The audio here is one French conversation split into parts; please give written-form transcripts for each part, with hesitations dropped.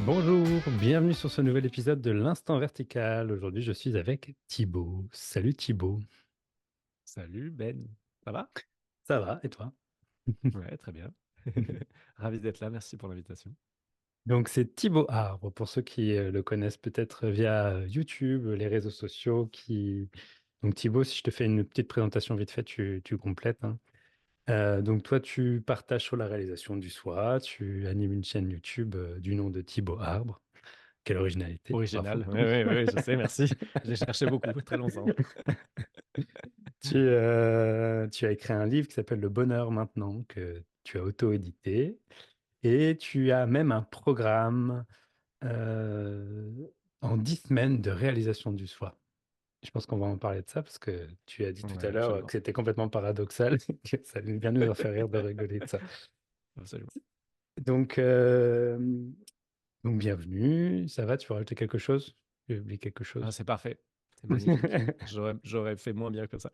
Bonjour, bienvenue sur ce nouvel épisode de l'Instant Vertical. Aujourd'hui, je suis avec Thibaut. Salut Thibaut. Salut Ben, ça va? Ça va, et toi? Ouais, très bien. Ravi d'être là, merci pour l'invitation. Donc, c'est Thibaut Arbre, pour ceux qui le connaissent peut-être via YouTube, les réseaux sociaux. Donc, Thibaut, si je te fais une petite présentation vite fait, tu complètes, hein. Donc, toi, tu partages sur la réalisation du SWAT, tu animes une chaîne YouTube du nom de Thibaut Arbre. Quelle originalité, bravo. Original, ouais, je sais, merci. J'ai cherché beaucoup, très longtemps. Tu as écrit un livre qui s'appelle Le Bonheur maintenant, que tu as auto-édité. Et tu as même un programme euh, en 10 semaines de réalisation du soi. Je pense qu'on va en parler de ça parce que tu as dit tout Ouais, à l'heure que absolument. c'était complètement paradoxal, que ça allait bien nous en faire rire de rigoler de ça. Absolument. Donc, euh, donc bienvenue. Ça va, tu veux rajouter quelque chose? Tu as oublié quelque Ah, chose? c'est parfait, c'est magnifique. J'aurais fait moins bien que ça.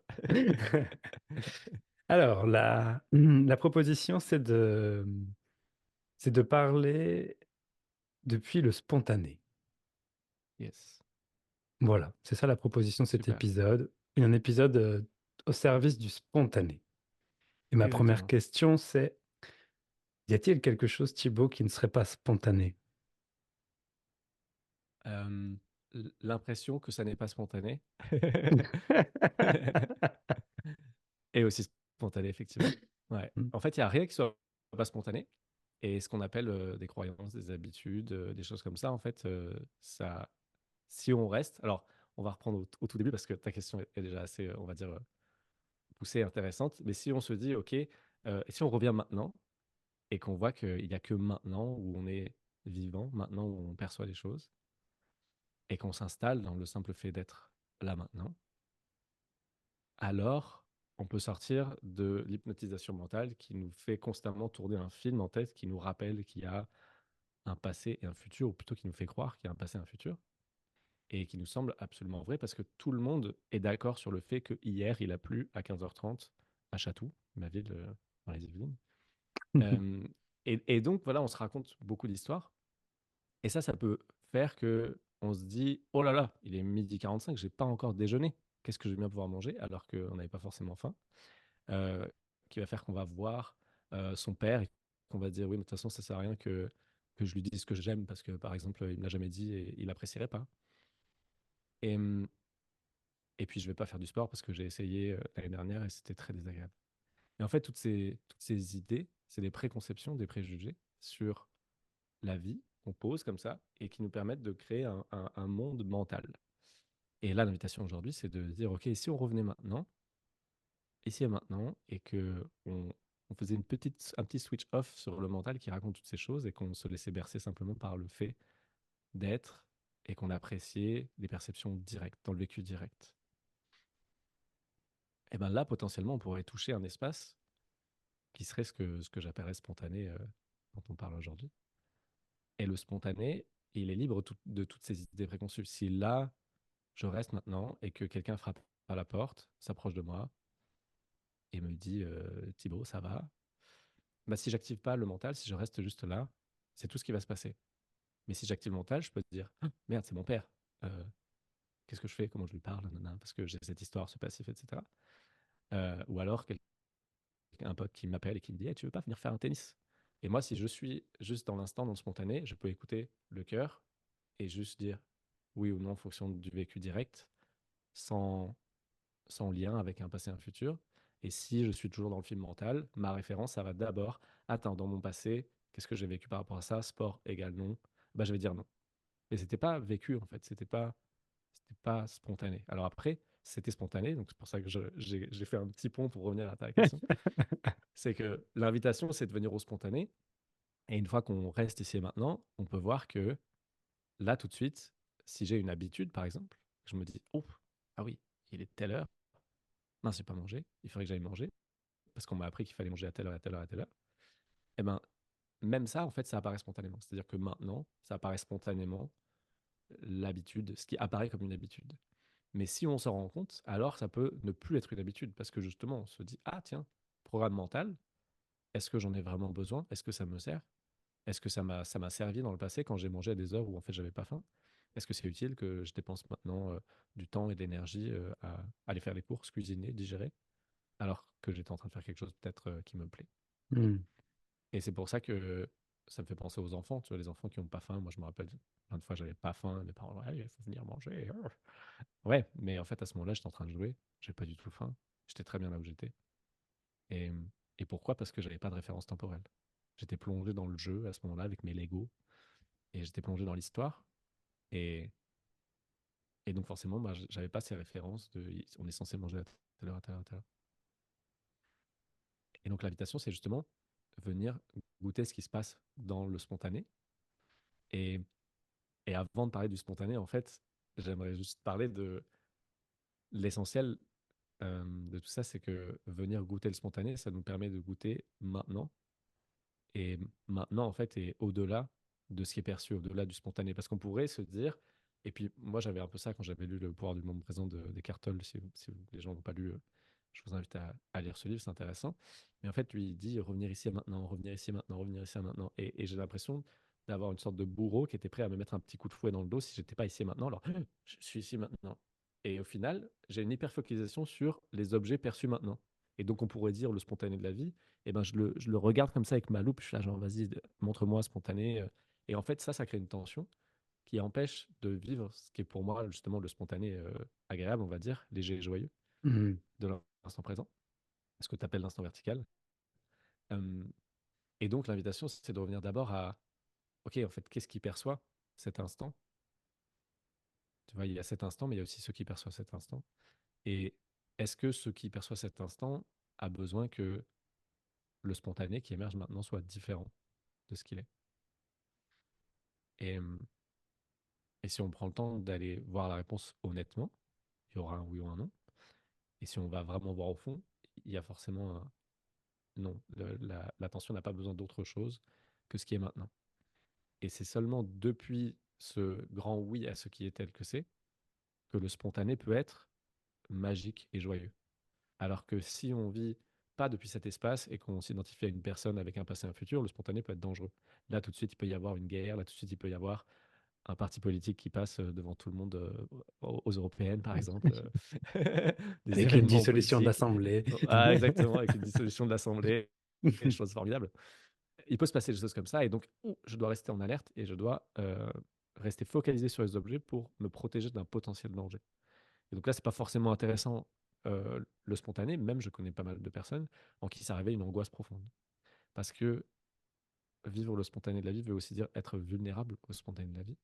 Alors, la proposition, c'est de parler depuis le spontané. Yes, Voilà, c'est ça la proposition de cet super, épisode. Un épisode au service du spontané. Et ma première exactement. question, c'est, y a-t-il quelque chose, Thibaut, qui ne serait pas spontané? Euh, L'impression que ça n'est pas spontané est aussi spontané, effectivement. Ouais. En fait, il n'y a rien qui soit pas spontané. Et ce qu'on appelle des croyances, des habitudes, des choses comme ça, en fait, ça, si on reste, alors on va reprendre au tout début parce que ta question est déjà assez, on va dire, poussée, intéressante, mais si on se dit, OK, et si on revient maintenant et qu'on voit qu'il n'y a que maintenant où on est vivant, maintenant où on perçoit les choses, et qu'on s'installe dans le simple fait d'être là maintenant, alors on peut sortir de l'hypnotisation mentale qui nous fait constamment tourner un film en tête qui nous rappelle qu'il y a un passé et un futur, ou plutôt qui nous fait croire qu'il y a un passé et un futur, et qui nous semble absolument vrai parce que tout le monde est d'accord sur le fait que hier il a plu à 15h30 à Chatou, ma ville dans les Yvelines. Euh, et donc voilà, on se raconte beaucoup d'histoires, et ça peut faire que on se dit, oh là là, il est 12h45, j'ai pas encore déjeuné. Qu'est-ce que je vais bien pouvoir manger alors qu'on n'avait pas forcément faim? Euh, qui va faire qu'on va voir son père et qu'on va dire, oui, mais de toute façon, ça sert à rien que je lui dise ce que j'aime parce que, par exemple, il me l'a jamais dit et il apprécierait pas. Et, et puis, je vais pas faire du sport parce que j'ai essayé l'année dernière et c'était très désagréable. Et en fait, toutes ces idées, c'est des préconceptions, des préjugés sur la vie qu'on pose comme ça et qui nous permettent de créer un monde mental. Et là, l'invitation aujourd'hui, c'est de dire, OK, si on revenait maintenant, ici et maintenant, et que on faisait un petit switch off sur le mental qui raconte toutes ces choses et qu'on se laissait bercer simplement par le fait d'être et qu'on appréciait les perceptions directes, dans le vécu direct. Et bien là, potentiellement, on pourrait toucher un espace qui serait ce que j'appellerais spontané dont on parle aujourd'hui. Et le spontané, il est libre de toutes ces idées préconçues. Si là, je reste maintenant et que quelqu'un frappe à la porte, s'approche de moi et me dit Thibaut, ça va? Bah, si j'active pas le mental, si je reste juste là, c'est tout ce qui va se passer. Mais si j'active le mental, je peux te dire ah, merde, c'est mon père. Euh, Qu'est-ce que je fais? Comment je lui parle? Nanana, parce que j'ai cette histoire, ce passif, etc. Ou alors un pote qui m'appelle et qui me dit hey, tu veux pas venir faire un tennis? Et moi, si je suis juste dans l'instant, dans le spontané, je peux écouter le cœur et juste dire oui ou non en fonction du vécu direct, sans, sans lien avec un passé et un futur. Et si je suis toujours dans le film mental, ma référence, ça va d'abord, attends, dans mon passé, qu'est-ce que j'ai vécu par rapport à ça? Sport égale non. Bah, je vais dire non. Et c'était pas vécu, en fait. C'était pas spontané. Alors après, c'était spontané, donc c'est pour ça que j'ai fait un petit pont pour revenir à ta question. C'est que l'invitation, c'est de venir au spontané. Et une fois qu'on reste ici et maintenant, on peut voir que là, tout de suite, si j'ai une habitude, par exemple, je me dis, oh, ah oui, il est telle heure. Mince, j'ai pas mangé. Il faudrait que j'aille manger parce qu'on m'a appris qu'il fallait manger à telle heure, à telle heure, à telle heure. Et ben, même ça, en fait, ça apparaît spontanément. C'est-à-dire que maintenant, ça apparaît spontanément l'habitude, ce qui apparaît comme une habitude. Mais si on s'en rend compte, alors ça peut ne plus être une habitude parce que justement, on se dit, ah tiens, programme mental, est-ce que j'en ai vraiment besoin? Est-ce que ça me sert? Est-ce que ça m'a servi dans le passé quand j'ai mangé à des heures où en fait j'avais pas faim? Est-ce que c'est utile que je dépense maintenant du temps et de l'énergie à aller faire les courses, cuisiner, digérer, alors que j'étais en train de faire quelque chose peut-être qui me plaît? Hmm. Et c'est pour ça que ça me fait penser aux enfants, tu vois, les enfants qui n'ont pas faim. Moi, je me rappelle plein de fois, j'avais pas faim, mes parents, ouais, il faut venir manger. Ouais, mais en fait, à ce moment-là, j'étais en train de jouer, j'ai pas du tout faim, j'étais très bien là où j'étais. Et, et pourquoi? Parce que j'avais pas de référence temporelle. J'étais plongé dans le jeu à ce moment-là avec mes Lego, et j'étais plongé dans l'histoire. Et, et donc, forcément, bah, j'avais pas ces références de on est censé manger à telle heure, à telle heure, à telle heure. Et donc, l'invitation, c'est justement venir goûter ce qui se passe dans le spontané. Et, et avant de parler du spontané, en fait, j'aimerais juste parler de l'essentiel de tout ça, c'est que venir goûter le spontané, ça nous permet de goûter maintenant. Et maintenant, en fait, est au-delà de ce qui est perçu, au-delà du spontané. Parce qu'on pourrait se dire, et puis moi j'avais un peu ça quand j'avais lu Le pouvoir du moment présent d'Eckhart Tolle, si les gens n'ont pas lu, je vous invite à lire ce livre, c'est intéressant. Mais en fait, lui, il dit revenir ici et maintenant, revenir ici et maintenant, revenir ici et maintenant. Et j'ai l'impression d'avoir une sorte de bourreau qui était prêt à me mettre un petit coup de fouet dans le dos si j'étais pas ici et maintenant. Alors, je suis ici maintenant. Et au final, j'ai une hyperfocalisation sur les objets perçus maintenant. Et donc, on pourrait dire le spontané de la vie, et ben, je le regarde comme ça avec ma loupe. Je suis là, genre, vas-y, montre-moi spontané. Et en fait, ça crée une tension qui empêche de vivre ce qui est pour moi, justement, le spontané agréable, on va dire, léger et joyeux Hmm. de l'instant présent, ce que tu appelles l'instant vertical. Euh, et donc, l'invitation, c'est de revenir d'abord à, OK, en fait, qu'est-ce qui perçoit cet instant? Tu vois, il y a cet instant, mais il y a aussi ce qui perçoit cet instant. Et est-ce que ce qui perçoit cet instant a besoin que le spontané qui émerge maintenant soit différent de ce qu'il est? Et, et si on prend le temps d'aller voir la réponse honnêtement, il y aura un oui ou un non. Et si on va vraiment voir au fond, il y a forcément un non. L'attention n'a pas besoin d'autre chose que ce qui est maintenant. Et c'est seulement depuis ce grand oui à ce qui est tel que c'est que le spontané peut être magique et joyeux. Alors que si on vit pas depuis cet espace et qu'on s'identifie à une personne avec un passé et un futur, le spontané peut être dangereux. Là, tout de suite, il peut y avoir une guerre, là, tout de suite, il peut y avoir un parti politique qui passe devant tout le monde aux européennes, par exemple, des Avec une événements dissolution de politiques. l'Assemblée. Ah, exactement, avec une dissolution de l'Assemblée, une chose formidable. Il peut se passer des choses comme ça, et donc je dois rester en alerte et je dois rester focalisé sur les objets pour me protéger d'un potentiel danger. Et donc là, c'est pas forcément intéressant le spontané, même je connais pas mal de personnes en qui ça réveille une angoisse profonde. Parce que vivre le spontané de la vie veut aussi dire être vulnérable au spontané de la vie.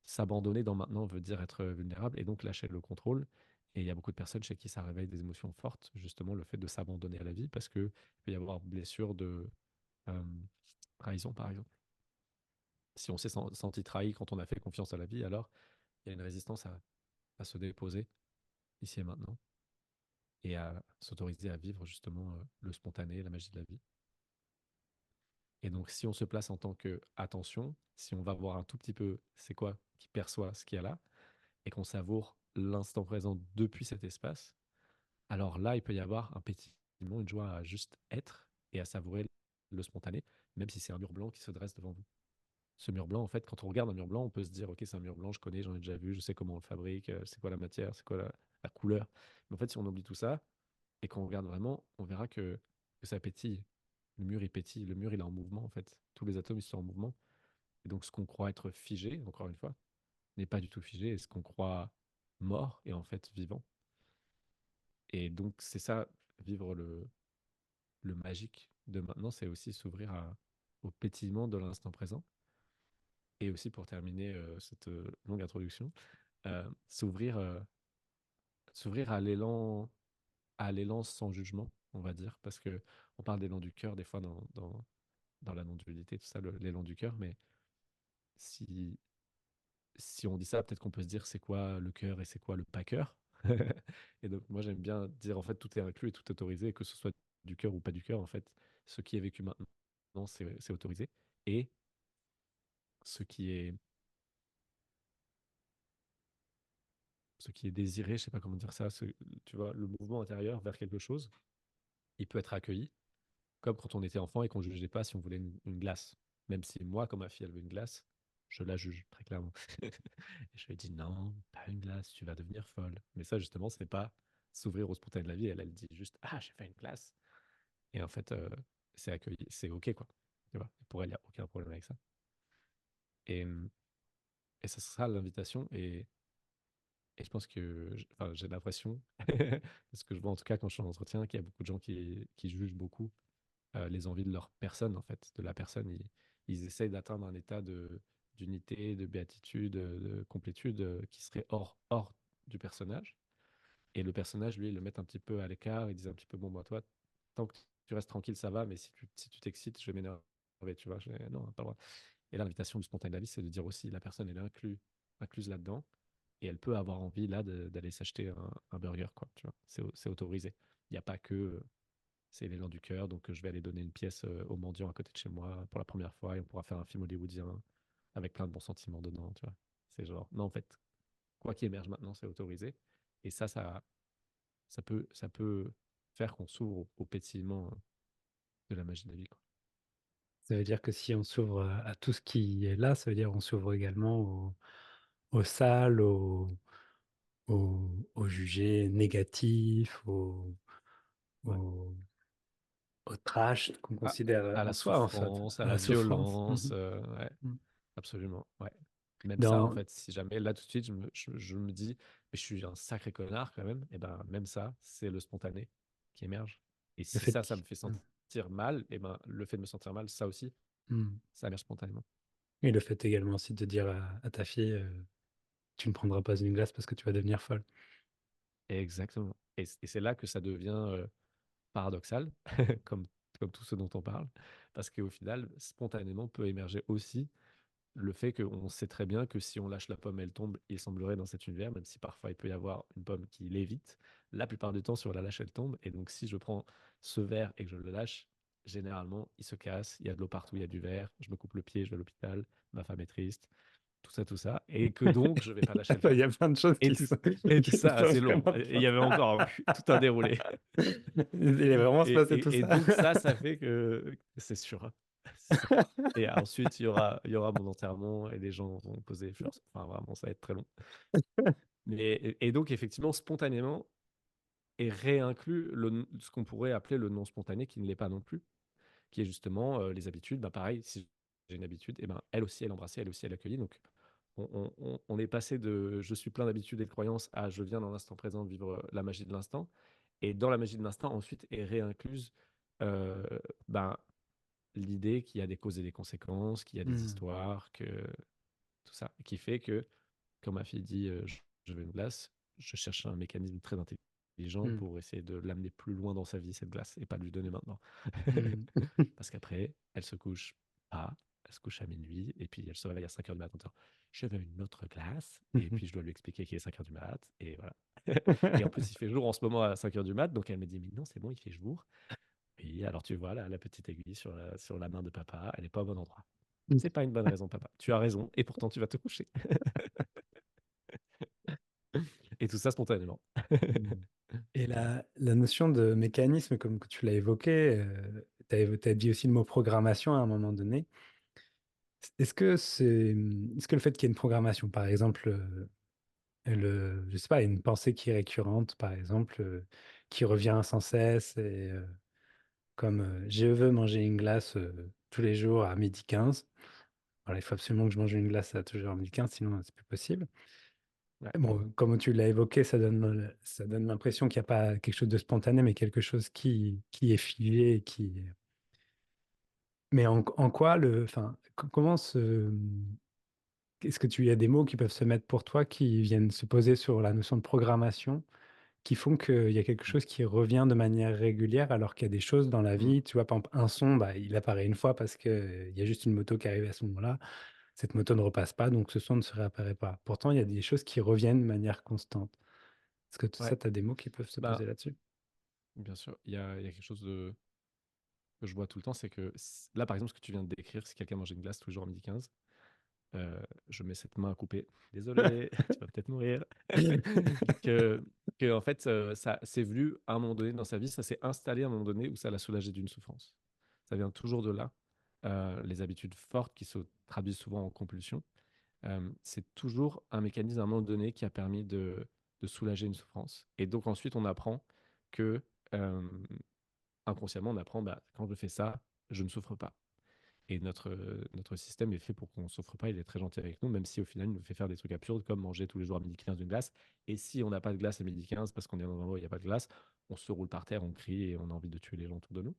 S'abandonner dans maintenant veut dire être vulnérable et donc lâcher le contrôle. Et il y a beaucoup de personnes chez qui ça réveille des émotions fortes, justement le fait de s'abandonner à la vie, parce qu'il peut y avoir blessure de euh, trahison, par exemple. Si on s'est senti trahi quand on a fait confiance à la vie, alors il y a une résistance à se déposer ici et maintenant et à s'autoriser à vivre justement le spontané, la magie de la vie. Et donc, si on se place en tant que attention, si on va voir un tout petit peu c'est quoi qui perçoit ce qu'il y a là, et qu'on savoure l'instant présent depuis cet espace, alors là, il peut y avoir un pétillement, une joie à juste être et à savourer le spontané, même si c'est un mur blanc qui se dresse devant vous. Ce mur blanc, en fait, quand on regarde un mur blanc, on peut se dire, OK, c'est un mur blanc, je connais, j'en ai déjà vu, je sais comment on le fabrique, c'est quoi la matière, c'est quoi la couleur. Mais en fait, si on oublie tout ça et qu'on regarde vraiment, on verra que ça pétille. Le mur, il pétille, le mur, il est en mouvement, en fait. Tous les atomes, ils sont en mouvement. Et donc, ce qu'on croit être figé, encore une fois, n'est pas du tout figé, et ce qu'on croit mort est en fait vivant. Et donc, c'est ça, vivre le magique de maintenant, c'est aussi s'ouvrir au pétillement de l'instant présent. Et aussi, pour terminer cette longue introduction, s'ouvrir s'ouvrir à l'élan sans jugement, on va dire, parce que on parle d'élan du cœur des fois dans la non-dualité, tout ça, l'élan du cœur, mais si, si on dit ça, peut-être qu'on peut se dire c'est quoi le cœur et c'est quoi le pas cœur. Et donc, moi, j'aime bien dire en fait tout est inclus et tout est autorisé, que ce soit du cœur ou pas du cœur, en fait, ce qui est vécu maintenant, c'est autorisé. Et ce qui est, ce qui est désiré, je sais pas comment dire ça, tu vois, le mouvement intérieur vers quelque chose, il peut être accueilli, comme quand on était enfant et qu'on ne jugeait pas si on voulait une glace. Même si moi, quand ma fille, elle veut une glace, je la juge, très clairement. Et je lui ai dit, non, pas une glace, tu vas devenir folle. Mais ça, justement, c'est pas s'ouvrir au spontané de la vie. Elle dit juste, ah, j'ai fait une glace. Et en fait, c'est accueilli, c'est OK, quoi. Tu vois, pour elle, il n'y a aucun problème avec ça. Et, et ça sera l'invitation. Et je pense que enfin, j'ai l'impression, parce que je vois en tout cas quand je suis en entretien, qu'il y a beaucoup de gens qui jugent beaucoup les envies de leur personne, en fait, de la personne. Ils essayent d'atteindre un état d'unité, de béatitude, de complétude qui serait hors du personnage. Et le personnage, lui, ils le met un petit peu à l'écart. Ils disent un petit peu, bon, moi, toi, tant que tu restes tranquille, ça va, mais si tu t'excites, je vais m'énerver, tu vois. Non, pas le droit. Et l'invitation du spontané de la vie, c'est de dire aussi, la personne, elle est incluse là-dedans. Et elle peut avoir envie, là, d'aller s'acheter un burger, quoi, tu vois. C'est autorisé. Il n'y a pas que c'est l'élan du cœur, donc je vais aller donner une pièce au mendiant à côté de chez moi pour la première fois et on pourra faire un film hollywoodien avec plein de bons sentiments dedans, tu vois. C'est genre, non, en fait, quoi qui émerge maintenant, c'est autorisé. Et ça peut faire qu'on s'ouvre au pétillement de la magie de la vie, quoi. Ça veut dire que si on s'ouvre à tout ce qui est là, ça veut dire qu'on s'ouvre également au sale, au jugé négatif, Ouais. au, au trash qu'on À, considère à en la soi, en fait, souffrance, à à la la souffrance. violence, ouais, Mhm. absolument, ouais. Même ça, en Dans, fait, si jamais, là, tout de suite, je me dis, mais je suis un sacré connard quand même, et ben, même ça, c'est le spontané qui émerge. Et le si fait ça me fait sentir mal, et ben, le fait de me sentir mal, ça aussi, Mhm. ça émerge spontanément. Et le fait également aussi de dire à ta fille, tu ne prendras pas une glace parce que tu vas devenir folle. Exactement. Et c'est là que ça devient paradoxal, comme, comme tout ce dont on parle, parce qu'au final, spontanément peut émerger aussi le fait qu'on sait très bien que si on lâche la pomme, elle tombe, il semblerait dans cet univers, même si parfois il peut y avoir une pomme qui l'évite, la plupart du temps, si on la lâche, elle tombe. Et donc, si je prends ce verre et que je le lâche, généralement, il se casse, il y a de l'eau partout, il y a du verre, je me coupe le pied, je vais à l'hôpital, ma femme est triste, tout ça, et que donc, je vais pas lâcher le Il y verre. a plein de choses Et, qui et sont ça, assez long. vraiment Et il y avait encore tout un déroulé. Il est vraiment se Et, passer tout et ça. donc ça fait que c'est sûr, hein. C'est sûr. Et ensuite, il y aura mon enterrement et les gens vont poser les fleurs. Enfin, vraiment, ça va être très long. Et donc, effectivement, spontanément est réinclus ce qu'on pourrait appeler le non spontané, qui ne l'est pas non plus, qui est justement les habitudes. Bah, pareil, si j'ai une habitude, et ben, elle aussi, elle embrassait, elle aussi, elle accueillit. Donc, on est passé de je suis plein d'habitudes et de croyances à je viens dans l'instant présent vivre la magie de l'instant. Et dans la magie de l'instant, ensuite, est réincluse euh, ben, l'idée qu'il y a des causes et des conséquences, qu'il y a des Hmm, histoires, que tout ça, qui fait que quand ma fille dit je veux une glace, je cherche un mécanisme très intelligent hmm, pour essayer de l'amener plus loin dans sa vie, cette glace, et pas lui donner maintenant. hmm. Parce qu'après, elle se couche pas, elle se couche à minuit, et puis elle se réveille à 5 heures du matin en disant, je veux une autre glace, et puis je dois lui expliquer qu'il est 5 heures du mat, et voilà. Et en plus, il fait jour en ce moment à 5 heures du mat, donc elle me dit, mais non, c'est bon, il fait jour. Oui, alors tu vois la petite aiguille sur la main de papa, elle n'est pas au bon endroit. C'est pas une bonne raison, papa. Tu as raison, et pourtant tu vas te coucher. Et tout ça spontanément. Hmm. Et la notion de mécanisme, comme que tu l'as évoqué, tu as dit aussi le mot programmation à un moment donné. Est-ce que le fait qu'il y ait une programmation, par exemple, je sais pas, une pensée qui est récurrente, par exemple, qui revient sans cesse, comme je veux manger une glace tous les jours à 12h15. Voilà, il faut absolument que je mange une glace à toujours à 12h15, sinon c'est plus possible. Ouais, Bon, comme tu l'as évoqué, ça donne l'impression qu'il n'y a pas quelque chose de spontané, mais quelque chose qui est figé, qui... Mais en quoi enfin, comment est-ce que tu y as des mots qui peuvent se mettre pour toi qui viennent se poser sur la notion de programmation, qui font qu'il y a quelque chose qui revient de manière régulière, alors qu'il y a des choses dans la mm, vie, tu vois, par exemple, un son, bah, il apparaît une fois parce qu'il y a juste une moto qui arrive à ce moment-là. Cette moto ne repasse pas, donc ce son ne se réapparaît pas. Pourtant, il y a des choses qui reviennent de manière constante. Est-ce que tout ça, ouais. tu as des mots qui peuvent se poser Bah, là-dessus? bien sûr, il y a quelque chose que je vois tout le temps, c'est que là, par exemple, ce que tu viens de décrire, si quelqu'un mange une glace tous les jours à 12h15, je mets cette main à couper. Désolé, tu vas peut-être mourir. que, en fait, ça c'est venu à un moment donné dans sa vie, ça s'est installé à un moment donné où ça l'a soulagé d'une souffrance. Ça vient toujours de là. les habitudes fortes qui se traduisent souvent en compulsion, c'est toujours un mécanisme à un moment donné qui a permis de soulager une souffrance. Et donc ensuite, on apprend que euh, inconsciemment, on apprend, bah, quand je fais ça, je ne souffre pas. Et notre système est fait pour qu'on ne souffre pas, il est très gentil avec nous, même si au final, il nous fait faire des trucs absurdes comme manger tous les jours à midi 15 une glace. Et si on n'a pas de glace à midi 15 parce qu'on est dans un endroit où il n'y a pas de glace, on se roule par terre, on crie et on a envie de tuer les gens autour de nous.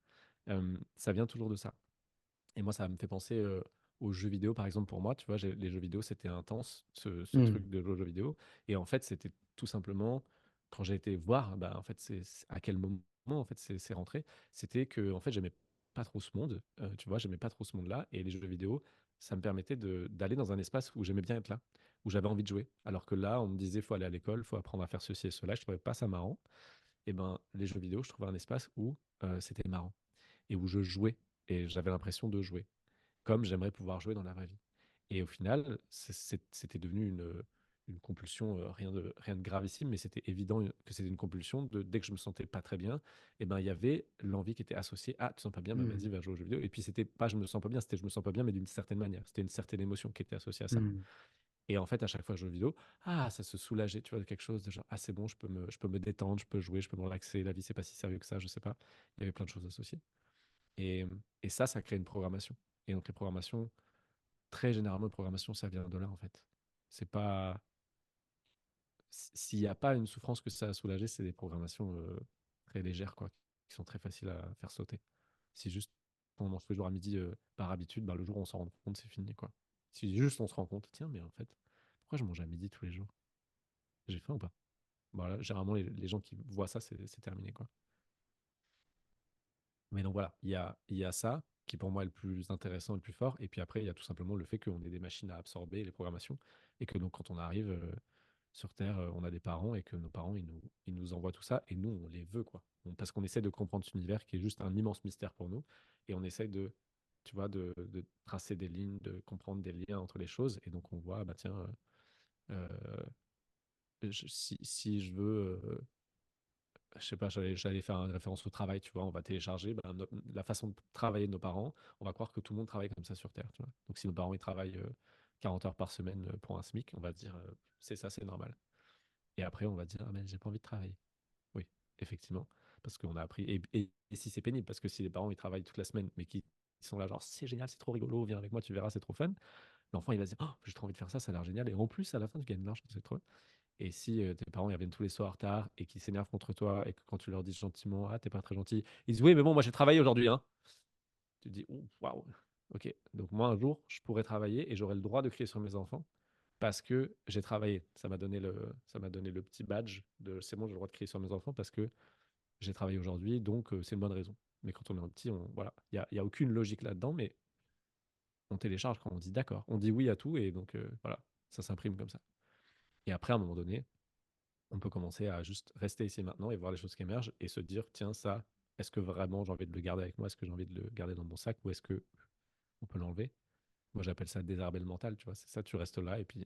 Ça vient toujours de ça. Et moi, ça me fait penser aux jeux vidéo, par exemple, pour moi. Tu vois, les jeux vidéo, c'était intense, ce Hmm. truc de jeux vidéo. Et en fait, c'était tout simplement, quand j'ai été voir, bah, en fait, à quel moment, en fait, c'est rentré. C'était que, en fait, j'aimais pas trop ce monde. Tu vois, j'aimais pas trop ce monde-là. Et les jeux vidéo, ça me permettait d'aller dans un espace où j'aimais bien être là, où j'avais envie de jouer. Alors que là, on me disait, faut aller à l'école, faut apprendre à faire ceci et cela. Je trouvais pas ça marrant. Et ben, les jeux vidéo, je trouvais un espace où c'était marrant et où je jouais. Et j'avais l'impression de jouer comme j'aimerais pouvoir jouer dans la vraie vie. Et au final, c'était devenu une compulsion, rien de gravissime, mais c'était évident que c'était une compulsion de dès que je me sentais pas très bien, et ben il y avait l'envie qui était associée à tu te sens pas bien, bah Hmm. vas-y, va jouer aux jeux vidéo. Et puis c'était pas je me sens pas bien, c'était je me sens pas bien, mais d'une certaine manière. C'était une certaine émotion qui était associée à ça. Hmm. Et en fait, à chaque fois que je joue aux vidéo, ça se soulageait, tu vois, de quelque chose de genre, c'est bon, je peux me détendre, je peux jouer, je peux me relaxer, la vie, c'est pas si sérieux que ça, je sais pas. Il y avait plein de choses associées. Et, et ça crée une programmation. Et donc, les programmations, très généralement, une programmation, ça vient de là, en fait. C'est pas. S'il n'y a pas une souffrance que ça a soulagé, c'est des programmations très légères, quoi, qui sont très faciles à faire sauter. Si juste on mange tous les jours à midi par habitude, bah, le jour où on s'en rend compte, c'est fini, quoi. Si juste on se rend compte, tiens, mais en fait, pourquoi je mange à midi tous les jours? J'ai faim ou pas? Voilà, généralement, les gens qui voient ça, c'est terminé, quoi. Mais donc voilà, il y a ça qui pour moi est le plus intéressant et le plus fort. Et puis après, il y a tout simplement le fait qu'on ait des machines à absorber les programmations. Et que donc quand on arrive sur Terre, on a des parents et que nos parents, ils nous envoient tout ça. Et nous, on les veut, quoi. Parce qu'on essaie de comprendre cet univers qui est juste un immense mystère pour nous. Et on essaie tu vois, de tracer des lignes, de comprendre des liens entre les choses. Et donc on voit, bah tiens, euh, si je veux je sais pas, j'allais faire une référence au travail, tu vois, on va télécharger la façon de travailler de nos parents, on va croire que tout le monde travaille comme ça sur Terre, tu vois. Donc si nos parents ils travaillent 40 heures par semaine pour un SMIC, on va se dire c'est ça, c'est normal. Et après on va dire ah mais j'ai pas envie de travailler. Oui, effectivement, parce qu'on a appris et si c'est pénible parce que si les parents ils travaillent toute la semaine mais qui sont là genre c'est génial, c'est trop rigolo, viens avec moi, tu verras, c'est trop fun. L'enfant il va se dire oh, j'ai trop envie de faire ça, ça a l'air génial et en plus à la fin tu gagnes de l'argent, c'est trop. Et si tes parents ils reviennent tous les soirs en retard et qu'ils s'énervent contre toi et que quand tu leur dis gentiment, t'es pas très gentil, ils disent oui, mais bon, moi j'ai travaillé aujourd'hui, hein. Tu te dis, ouh, waouh, ok. Donc moi un jour, je pourrais travailler et j'aurai le droit de crier sur mes enfants parce que j'ai travaillé. Ça m'a donné le petit badge de c'est bon, j'ai le droit de crier sur mes enfants parce que j'ai travaillé aujourd'hui, donc c'est une bonne raison. Mais quand on est un petit, voilà, il y a aucune logique là-dedans, mais on télécharge quand on dit d'accord. On dit oui à tout et donc voilà, ça s'imprime comme ça. Et après, à un moment donné, on peut commencer à juste rester ici maintenant et voir les choses qui émergent et se dire, tiens, ça, est-ce que vraiment j'ai envie de le garder avec moi? Est-ce que j'ai envie de le garder dans mon sac ou est-ce que on peut l'enlever? Moi, j'appelle ça désherber le mental, tu vois. C'est ça, tu restes là et puis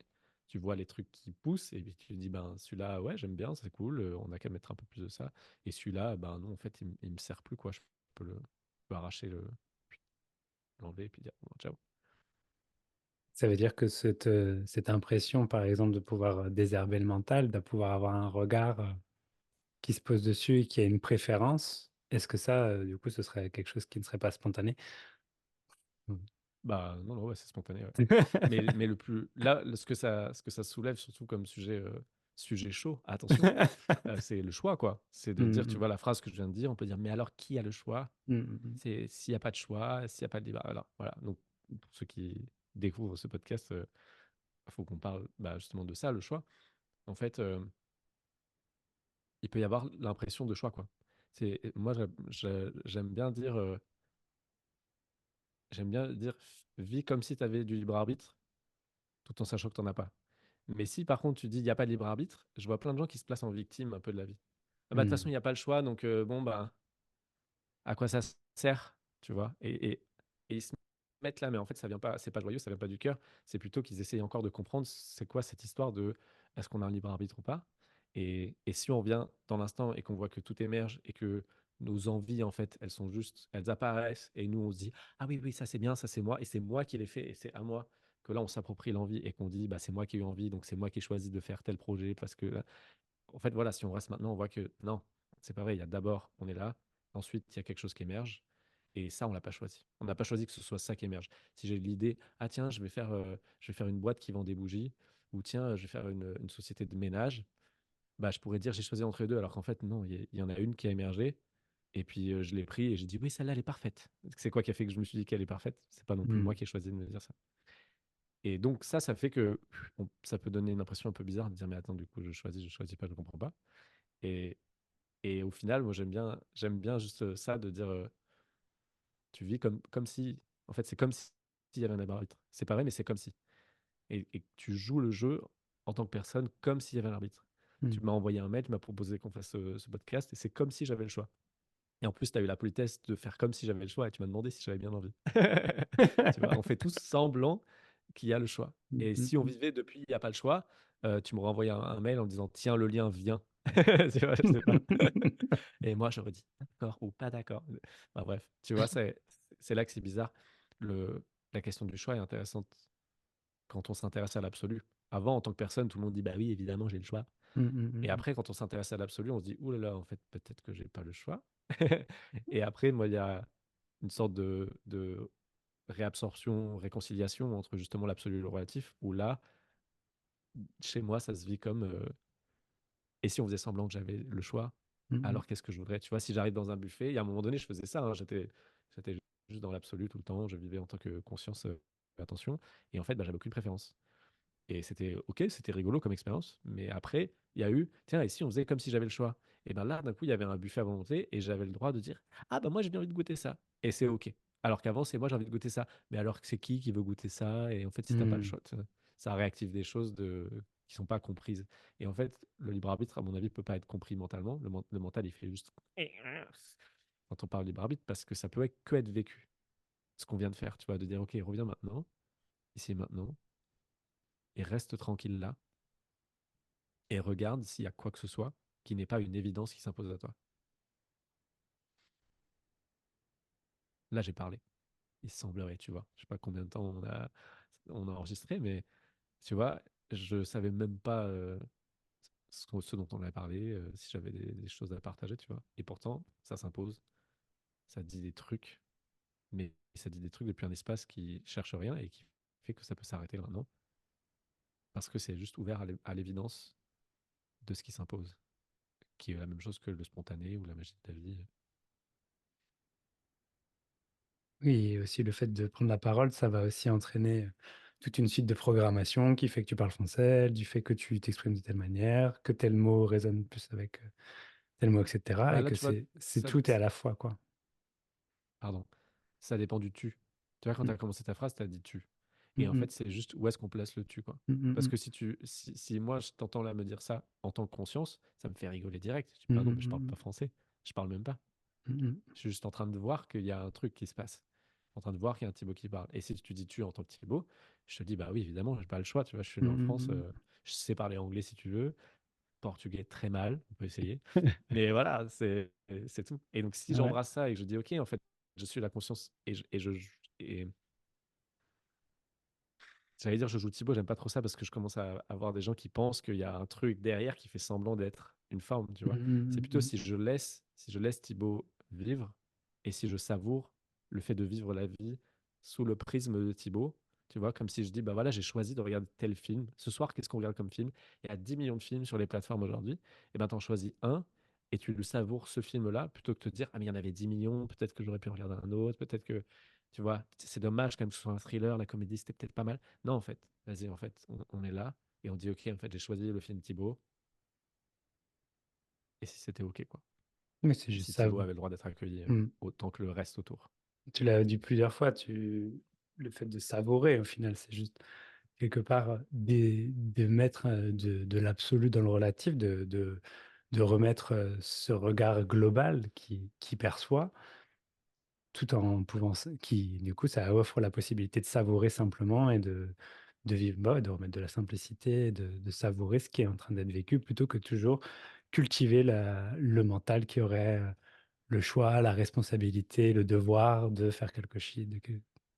tu vois les trucs qui poussent et puis tu te dis, ben celui-là, ouais, j'aime bien, c'est cool, on a qu'à mettre un peu plus de ça. Et celui-là, ben non, en fait, il me sert plus, quoi. Je peux arracher l'enlever et puis dire, bon, ciao. Ça veut dire que cette impression, par exemple, de pouvoir désherber le mental, de pouvoir avoir un regard qui se pose dessus et qui a une préférence, est-ce que ça, du coup, ce serait quelque chose qui ne serait pas spontané? Mm. Bah non, non, ouais, c'est spontané, ouais. Mais là, ce que ça soulève surtout comme sujet chaud, attention, c'est le choix, quoi. C'est de dire, tu Mm, vois, la phrase que je viens de dire, on peut dire, mais alors qui a le choix? mm, mm, mm. C'est s'il n'y a pas de choix, s'il n'y a pas de débat. Voilà. Donc, pour ceux qui découvrent ce podcast, il faut qu'on parle bah, justement de ça, le choix. En fait, il peut y avoir l'impression de choix, quoi. Moi, j'aime bien dire, vis comme si tu avais du libre arbitre, tout en sachant que tu n'en as pas. Mais si par contre tu dis il n'y a pas de libre arbitre, je vois plein de gens qui se placent en victime un peu de la vie. Ah bah de toute façon Mm. il n'y a pas le choix, donc bon bah à quoi ça sert, tu vois? Et ils se mettent là, mais en fait ça vient pas, c'est pas joyeux, ça vient pas du cœur. C'est plutôt qu'ils essayent encore de comprendre c'est quoi cette histoire de est-ce qu'on a un libre arbitre ou pas. Et si on vient dans l'instant et qu'on voit que tout émerge et que nos envies, en fait, elles sont juste, elles apparaissent et nous, on se dit, ah oui, oui, ça c'est bien, ça c'est moi, et c'est moi qui l'ai fait, et c'est à moi que là, on s'approprie l'envie et qu'on dit, bah, c'est moi qui ai eu envie, donc c'est moi qui ai choisi de faire tel projet parce que, en fait, voilà, si on reste maintenant, on voit que non, c'est pas vrai. Il y a d'abord, on est là, ensuite, il y a quelque chose qui émerge, et ça, on l'a pas choisi. On n'a pas choisi que ce soit ça qui émerge. Si j'ai l'idée, ah tiens, je vais faire une boîte qui vend des bougies, ou tiens, je vais faire une société de ménage, bah, je pourrais dire j'ai choisi entre les deux, alors qu'en fait, non, il y en a une qui a émergé, et puis je l'ai pris et j'ai dit oui, celle-là, elle est parfaite. C'est quoi qui a fait que je me suis dit qu'elle est parfaite? C'est pas non plus moi Mm. qui ai choisi de me dire ça. Et donc, ça fait que ça peut donner une impression un peu bizarre de dire mais attends, du coup, je choisis pas, je comprends pas. Et, et au final, moi, j'aime bien juste ça de dire tu vis comme si, en fait, c'est comme si s'il y avait un arbitre. C'est pareil, mais c'est comme si. Et tu joues le jeu en tant que personne comme s'il y avait un arbitre. Mm. Tu m'as envoyé un mail, tu m'as proposé qu'on fasse ce podcast, et c'est comme si j'avais le choix. Et en plus, tu as eu la politesse de faire comme si j'avais le choix et tu m'as demandé si j'avais bien envie. Tu vois, on fait tous semblant qu'il y a le choix. Mm, Et mm, si on mm. vivait depuis il n'y a pas le choix, tu m'aurais envoyé un mail en me disant tiens, le lien vient. Tu vois, je sais pas. Et moi, j'aurais dit d'accord ou pas d'accord. Enfin, bref, tu vois, c'est là que c'est bizarre. La question du choix est intéressante quand on s'intéresse à l'absolu. Avant, en tant que personne, tout le monde dit bah oui, évidemment, j'ai le choix. Mm, mm, Et mm. après, quand on s'intéresse à l'absolu, on se dit ouh là là, en fait, peut-être que j'ai pas le choix. Et après, moi, il y a une sorte de réabsorption, réconciliation entre justement l'absolu et le relatif, où là, chez moi, ça se vit comme et si on faisait semblant que j'avais le choix, Mm, mm. alors qu'est-ce que je voudrais? Tu vois, si j'arrive dans un buffet, il y a un moment donné, je faisais ça, hein, j'étais juste dans l'absolu tout le temps, je vivais en tant que conscience, attention, et en fait, bah, j'avais aucune préférence. Et c'était OK, c'était rigolo comme expérience. Mais après, il y a eu, tiens, et si on faisait comme si j'avais le choix? Et ben là, d'un coup, il y avait un buffet à volonté et j'avais le droit de dire, ah bah moi j'ai bien envie de goûter ça. Et c'est OK. Alors qu'avant, c'est moi j'ai envie de goûter ça. Mais alors que c'est qui veut goûter ça? Et en fait, si t'as pas le Mm. choix, ça réactive des choses qui sont pas comprises. Et en fait, le libre arbitre, à mon avis, peut pas être compris mentalement. Le mental, il fait juste quand on parle libre arbitre parce que ça peut que être vécu. Ce qu'on vient de faire, tu vois, de dire, OK, reviens maintenant, ici et maintenant, et reste tranquille là et regarde s'il y a quoi que ce soit qui n'est pas une évidence qui s'impose à toi. Là, j'ai parlé. Il semblerait, tu vois. Je sais pas combien de temps on a enregistré, mais tu vois, je savais même pas ce dont on avait parlé, si j'avais des choses à partager, tu vois. Et pourtant, ça s'impose, ça dit des trucs, mais ça dit des trucs depuis un espace qui cherche rien et qui fait que ça peut s'arrêter là maintenant, parce que c'est juste ouvert à l'évidence de ce qui s'impose, qui est la même chose que le spontané ou la magie de ta vie. Oui, et aussi le fait de prendre la parole, ça va aussi entraîner toute une suite de programmation qui fait que tu parles français, du fait que tu t'exprimes de telle manière, que tel mot résonne plus avec tel mot, etc. Bah Et là, que tu vois, c'est ça, tout et à la fois, quoi. pardon, ça dépend du tu. Tu vois, quand tu Mm, as commencé ta phrase, tu as dit tu. mm, Et en mm, fait, c'est juste où est-ce qu'on place le tu, quoi. mm, mm, Parce mm, que si moi, je t'entends là me dire ça en tant que conscience, ça me fait rigoler direct. Je dis, mm, pardon, mais je parle mm, pas français. Je parle même pas. mm, mm, Je suis juste en train de voir qu'il y a un truc qui se passe. En train de voir qu'il y a un Thibaut qui parle. Et si tu dis tu en tant que Thibaut, je te dis, bah oui, évidemment, j'ai pas le choix. Tu vois, je suis mm, né en mm, France. mm. Je sais parler anglais si tu veux. Portugais très mal. On peut essayer. Mais voilà, c'est tout. Et donc, si Ouais. j'embrasse ça et que je dis, OK, en fait, je suis la conscience et j'allais dire je joue Thibaut, j'aime pas trop ça parce que je commence à avoir des gens qui pensent qu'il y a un truc derrière qui fait semblant d'être une forme, tu Mm, vois. C'est mm, plutôt mm, si je laisse Thibaut vivre et si je savoure le fait de vivre la vie sous le prisme de Thibaut, tu vois, comme si je dis, bah voilà, j'ai choisi de regarder tel film. Ce soir, qu'est-ce qu'on regarde comme film? Il y a 10 millions de films sur les plateformes aujourd'hui. Et ben, t'en choisis un et tu le savoures ce film-là plutôt que de te dire, ah, mais il y en avait 10 millions, peut-être que j'aurais pu en regarder un autre, peut-être que, tu vois, c'est dommage quand même que ce soit un thriller, la comédie, c'était peut-être pas mal. Non, en fait, vas-y, en fait, on est là et on dit, ok, en fait, j'ai choisi le film Thibaut. Et si c'était ok, quoi. Mais c'est Et juste si ça. Thibaut avait le droit d'être accueilli Mm. autant que le reste autour. Tu l'as dit plusieurs fois, le fait de savourer, au final, c'est juste quelque part de mettre de l'absolu dans le relatif, de remettre ce regard global qui perçoit, tout en pouvant, qui du coup, ça offre la possibilité de savourer simplement et de vivre, bah, de remettre de la simplicité, de savourer ce qui est en train d'être vécu, plutôt que toujours cultiver le mental qui aurait le choix, la responsabilité, le devoir de faire quelque chose,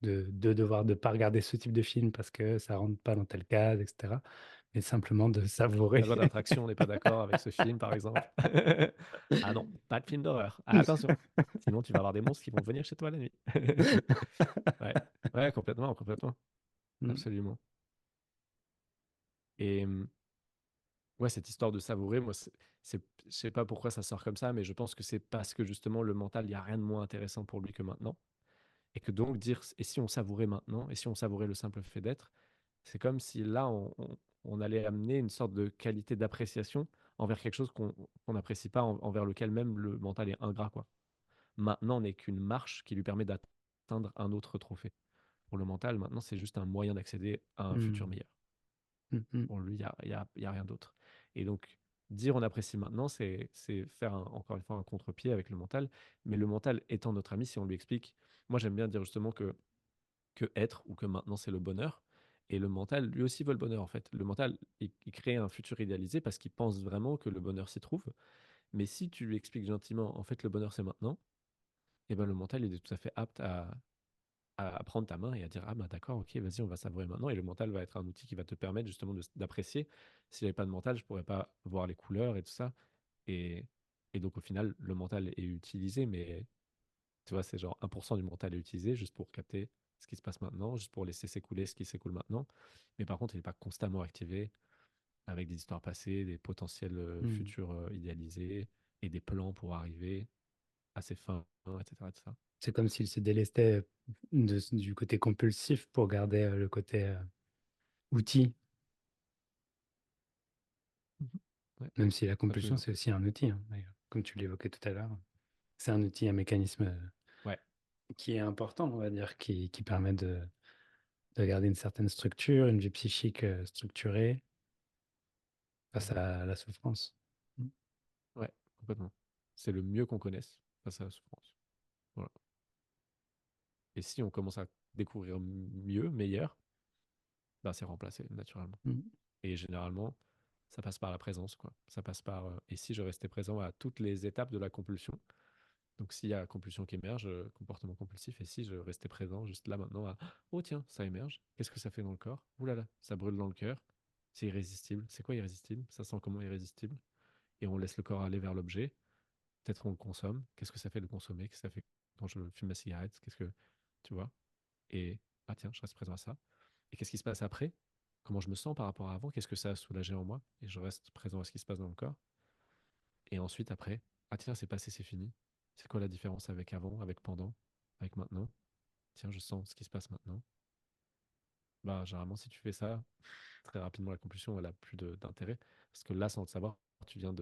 de devoir de pas regarder ce type de film parce que ça rentre pas dans telle case, etc. Mais simplement de La savourer. loi d'attraction n'est pas d'accord avec ce film, par exemple. Ah non, pas de film d'horreur. Ah, attention, sinon tu vas avoir des monstres qui vont venir chez toi la nuit. Ouais, ouais, complètement, complètement, Mm, absolument. Et ouais, cette histoire de savourer, moi, je sais pas pourquoi ça sort comme ça, mais je pense que c'est parce que justement le mental, il n'y a rien de moins intéressant pour lui que maintenant. Et que donc dire, et si on savourait maintenant, et si on savourait le simple fait d'être, c'est comme si là, on allait amener une sorte de qualité d'appréciation envers quelque chose qu'on n'apprécie pas, envers lequel même le mental est ingrat, quoi. Maintenant n'est qu'une marche qui lui permet d'atteindre un autre trophée. Pour le mental, maintenant, c'est juste un moyen d'accéder à un futur mm, meilleur. mm, mm, Pour lui, il y a rien d'autre. Et donc, dire on apprécie maintenant, c'est faire encore une fois un contre-pied avec le mental. Mais le mental étant notre ami, si on lui explique, moi j'aime bien dire justement que être ou que maintenant c'est le bonheur. Et le mental, lui aussi, veut le bonheur en fait. Le mental, il crée un futur idéalisé parce qu'il pense vraiment que le bonheur s'y trouve. Mais si tu lui expliques gentiment, en fait, le bonheur c'est maintenant, et ben le mental, il est tout à fait apte à prendre ta main et à dire ah bah d'accord, ok, vas-y, on va savourer maintenant. Et le mental va être un outil qui va te permettre justement d'apprécier. Si j'avais pas de mental, je pourrais pas voir les couleurs et tout ça. Et, et donc au final, le mental est utilisé, mais tu vois, c'est genre 1% du mental est utilisé juste pour capter ce qui se passe maintenant, juste pour laisser s'écouler ce qui s'écoule maintenant. Mais par contre, il n'est pas constamment activé avec des histoires passées, des potentiels mm. futurs idéalisés et des plans pour arriver à ses fins, etc., etc. C'est comme s'il se délestait du côté compulsif pour garder le côté outil, Mhm. Ouais, même si la compulsion, absolument. c'est aussi un outil, hein, d'ailleurs. Comme tu l'évoquais tout à l'heure. C'est un outil, un mécanisme Ouais, qui est important, on va dire, qui permet de garder une certaine structure, une vie psychique structurée face mhm. à la souffrance. Mm. Ouais, complètement. C'est le mieux qu'on connaisse face à la souffrance. Voilà. Et si on commence à découvrir mieux, meilleur, ben c'est remplacé naturellement. Mm. Et généralement, ça passe par la présence, quoi. Ça passe par. Et si je restais présent à toutes les étapes de la compulsion, donc s'il y a compulsion qui émerge, comportement compulsif, et si je restais présent juste là maintenant à oh tiens, ça émerge, qu'est-ce que ça fait dans le corps? Ouh là là, ça brûle dans le cœur, c'est irrésistible. C'est quoi irrésistible? Ça sent comment irrésistible? Et on laisse le corps aller vers l'objet. Peut-être on le consomme. Qu'est-ce que ça fait de le consommer? Qu'est-ce que ça fait quand je fume ma cigarette? Qu'est-ce que. Tu vois? Et ah tiens, je reste présent à ça. Et qu'est-ce qui se passe après? Comment je me sens par rapport à avant? Qu'est-ce que ça a soulagé en moi? Et je reste présent à ce qui se passe dans le corps. Et ensuite, après, ah tiens, c'est passé, c'est fini. C'est quoi la différence avec avant, avec pendant, avec maintenant? Tiens, je sens ce qui se passe maintenant. Bah, généralement, si tu fais ça, très rapidement, la compulsion, elle a plus d'intérêt. Parce que là, sans le savoir, tu viens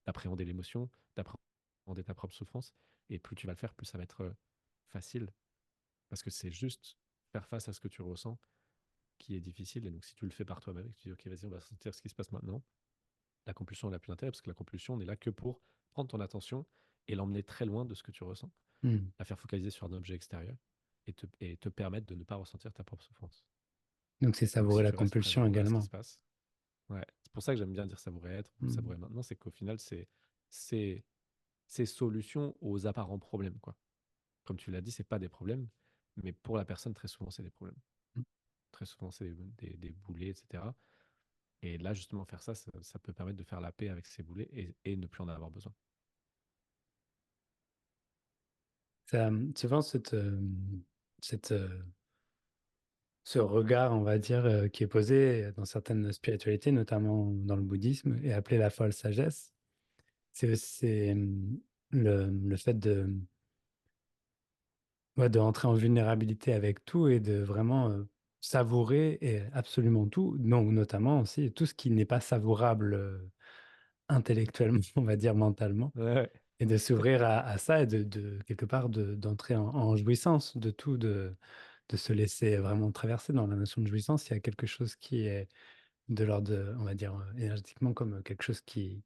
d'appréhender l'émotion, d'appréhender ta propre souffrance. Et plus tu vas le faire, plus ça va être facile. Parce que c'est juste faire face à ce que tu ressens qui est difficile. Et donc, si tu le fais par toi-même et que tu dis, OK, vas-y, on va sentir ce qui se passe maintenant, la compulsion, elle a plus d'intérêt parce que la compulsion, n'est là que pour prendre ton attention et l'emmener très loin de ce que tu ressens, Mm. la faire focaliser sur un objet extérieur et te permettre de ne pas ressentir ta propre souffrance. Donc c'est Donc, savourer si la tu restes compulsion présent à ce qui également. se passe, ouais, c'est pour ça que j'aime bien dire savourer être ou Mm. savourer maintenant, c'est qu'au final, c'est solution aux apparents problèmes, quoi. Comme tu l'as dit, c'est pas des problèmes, mais pour la personne, très souvent, c'est des problèmes. Très souvent, c'est des boulets, etc. Et là, justement, faire ça, ça peut permettre de faire la paix avec ces boulets et ne plus en avoir besoin. Ça, souvent, cette, ce regard, on va dire, qui est posé dans certaines spiritualités, notamment dans le bouddhisme, est appelé la folle sagesse. C'est le fait ouais, de entrer en vulnérabilité avec tout et de vraiment savourer et absolument tout, donc notamment aussi tout ce qui n'est pas savourable intellectuellement, on va dire mentalement, Ouais, et de s'ouvrir à ça et quelque part d'entrer en jouissance de tout, de se laisser vraiment traverser dans la notion de jouissance. Il y a quelque chose qui est de l'ordre, on va dire, énergétiquement comme quelque chose qui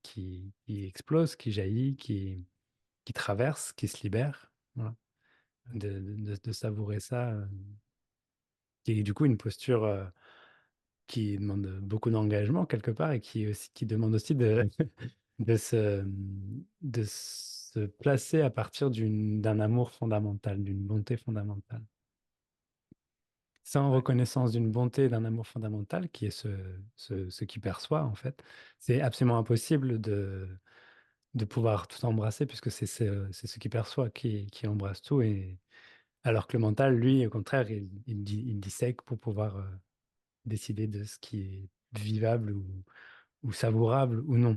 explose, qui jaillit, qui traverse, qui se libère. Voilà. De savourer ça, qui est du coup une posture qui demande beaucoup d'engagement quelque part et qui demande aussi de se se placer à partir d'un amour fondamental, d'une bonté fondamentale. Sans Ouais, reconnaissance d'une bonté, d'un amour fondamental, qui est ce qui perçoit, en fait, c'est absolument impossible de pouvoir tout embrasser, puisque c'est ce qui perçoit qui embrasse tout. Et, alors que le mental, lui, au contraire, il dissèque pour pouvoir décider de ce qui est vivable ou savourable ou non.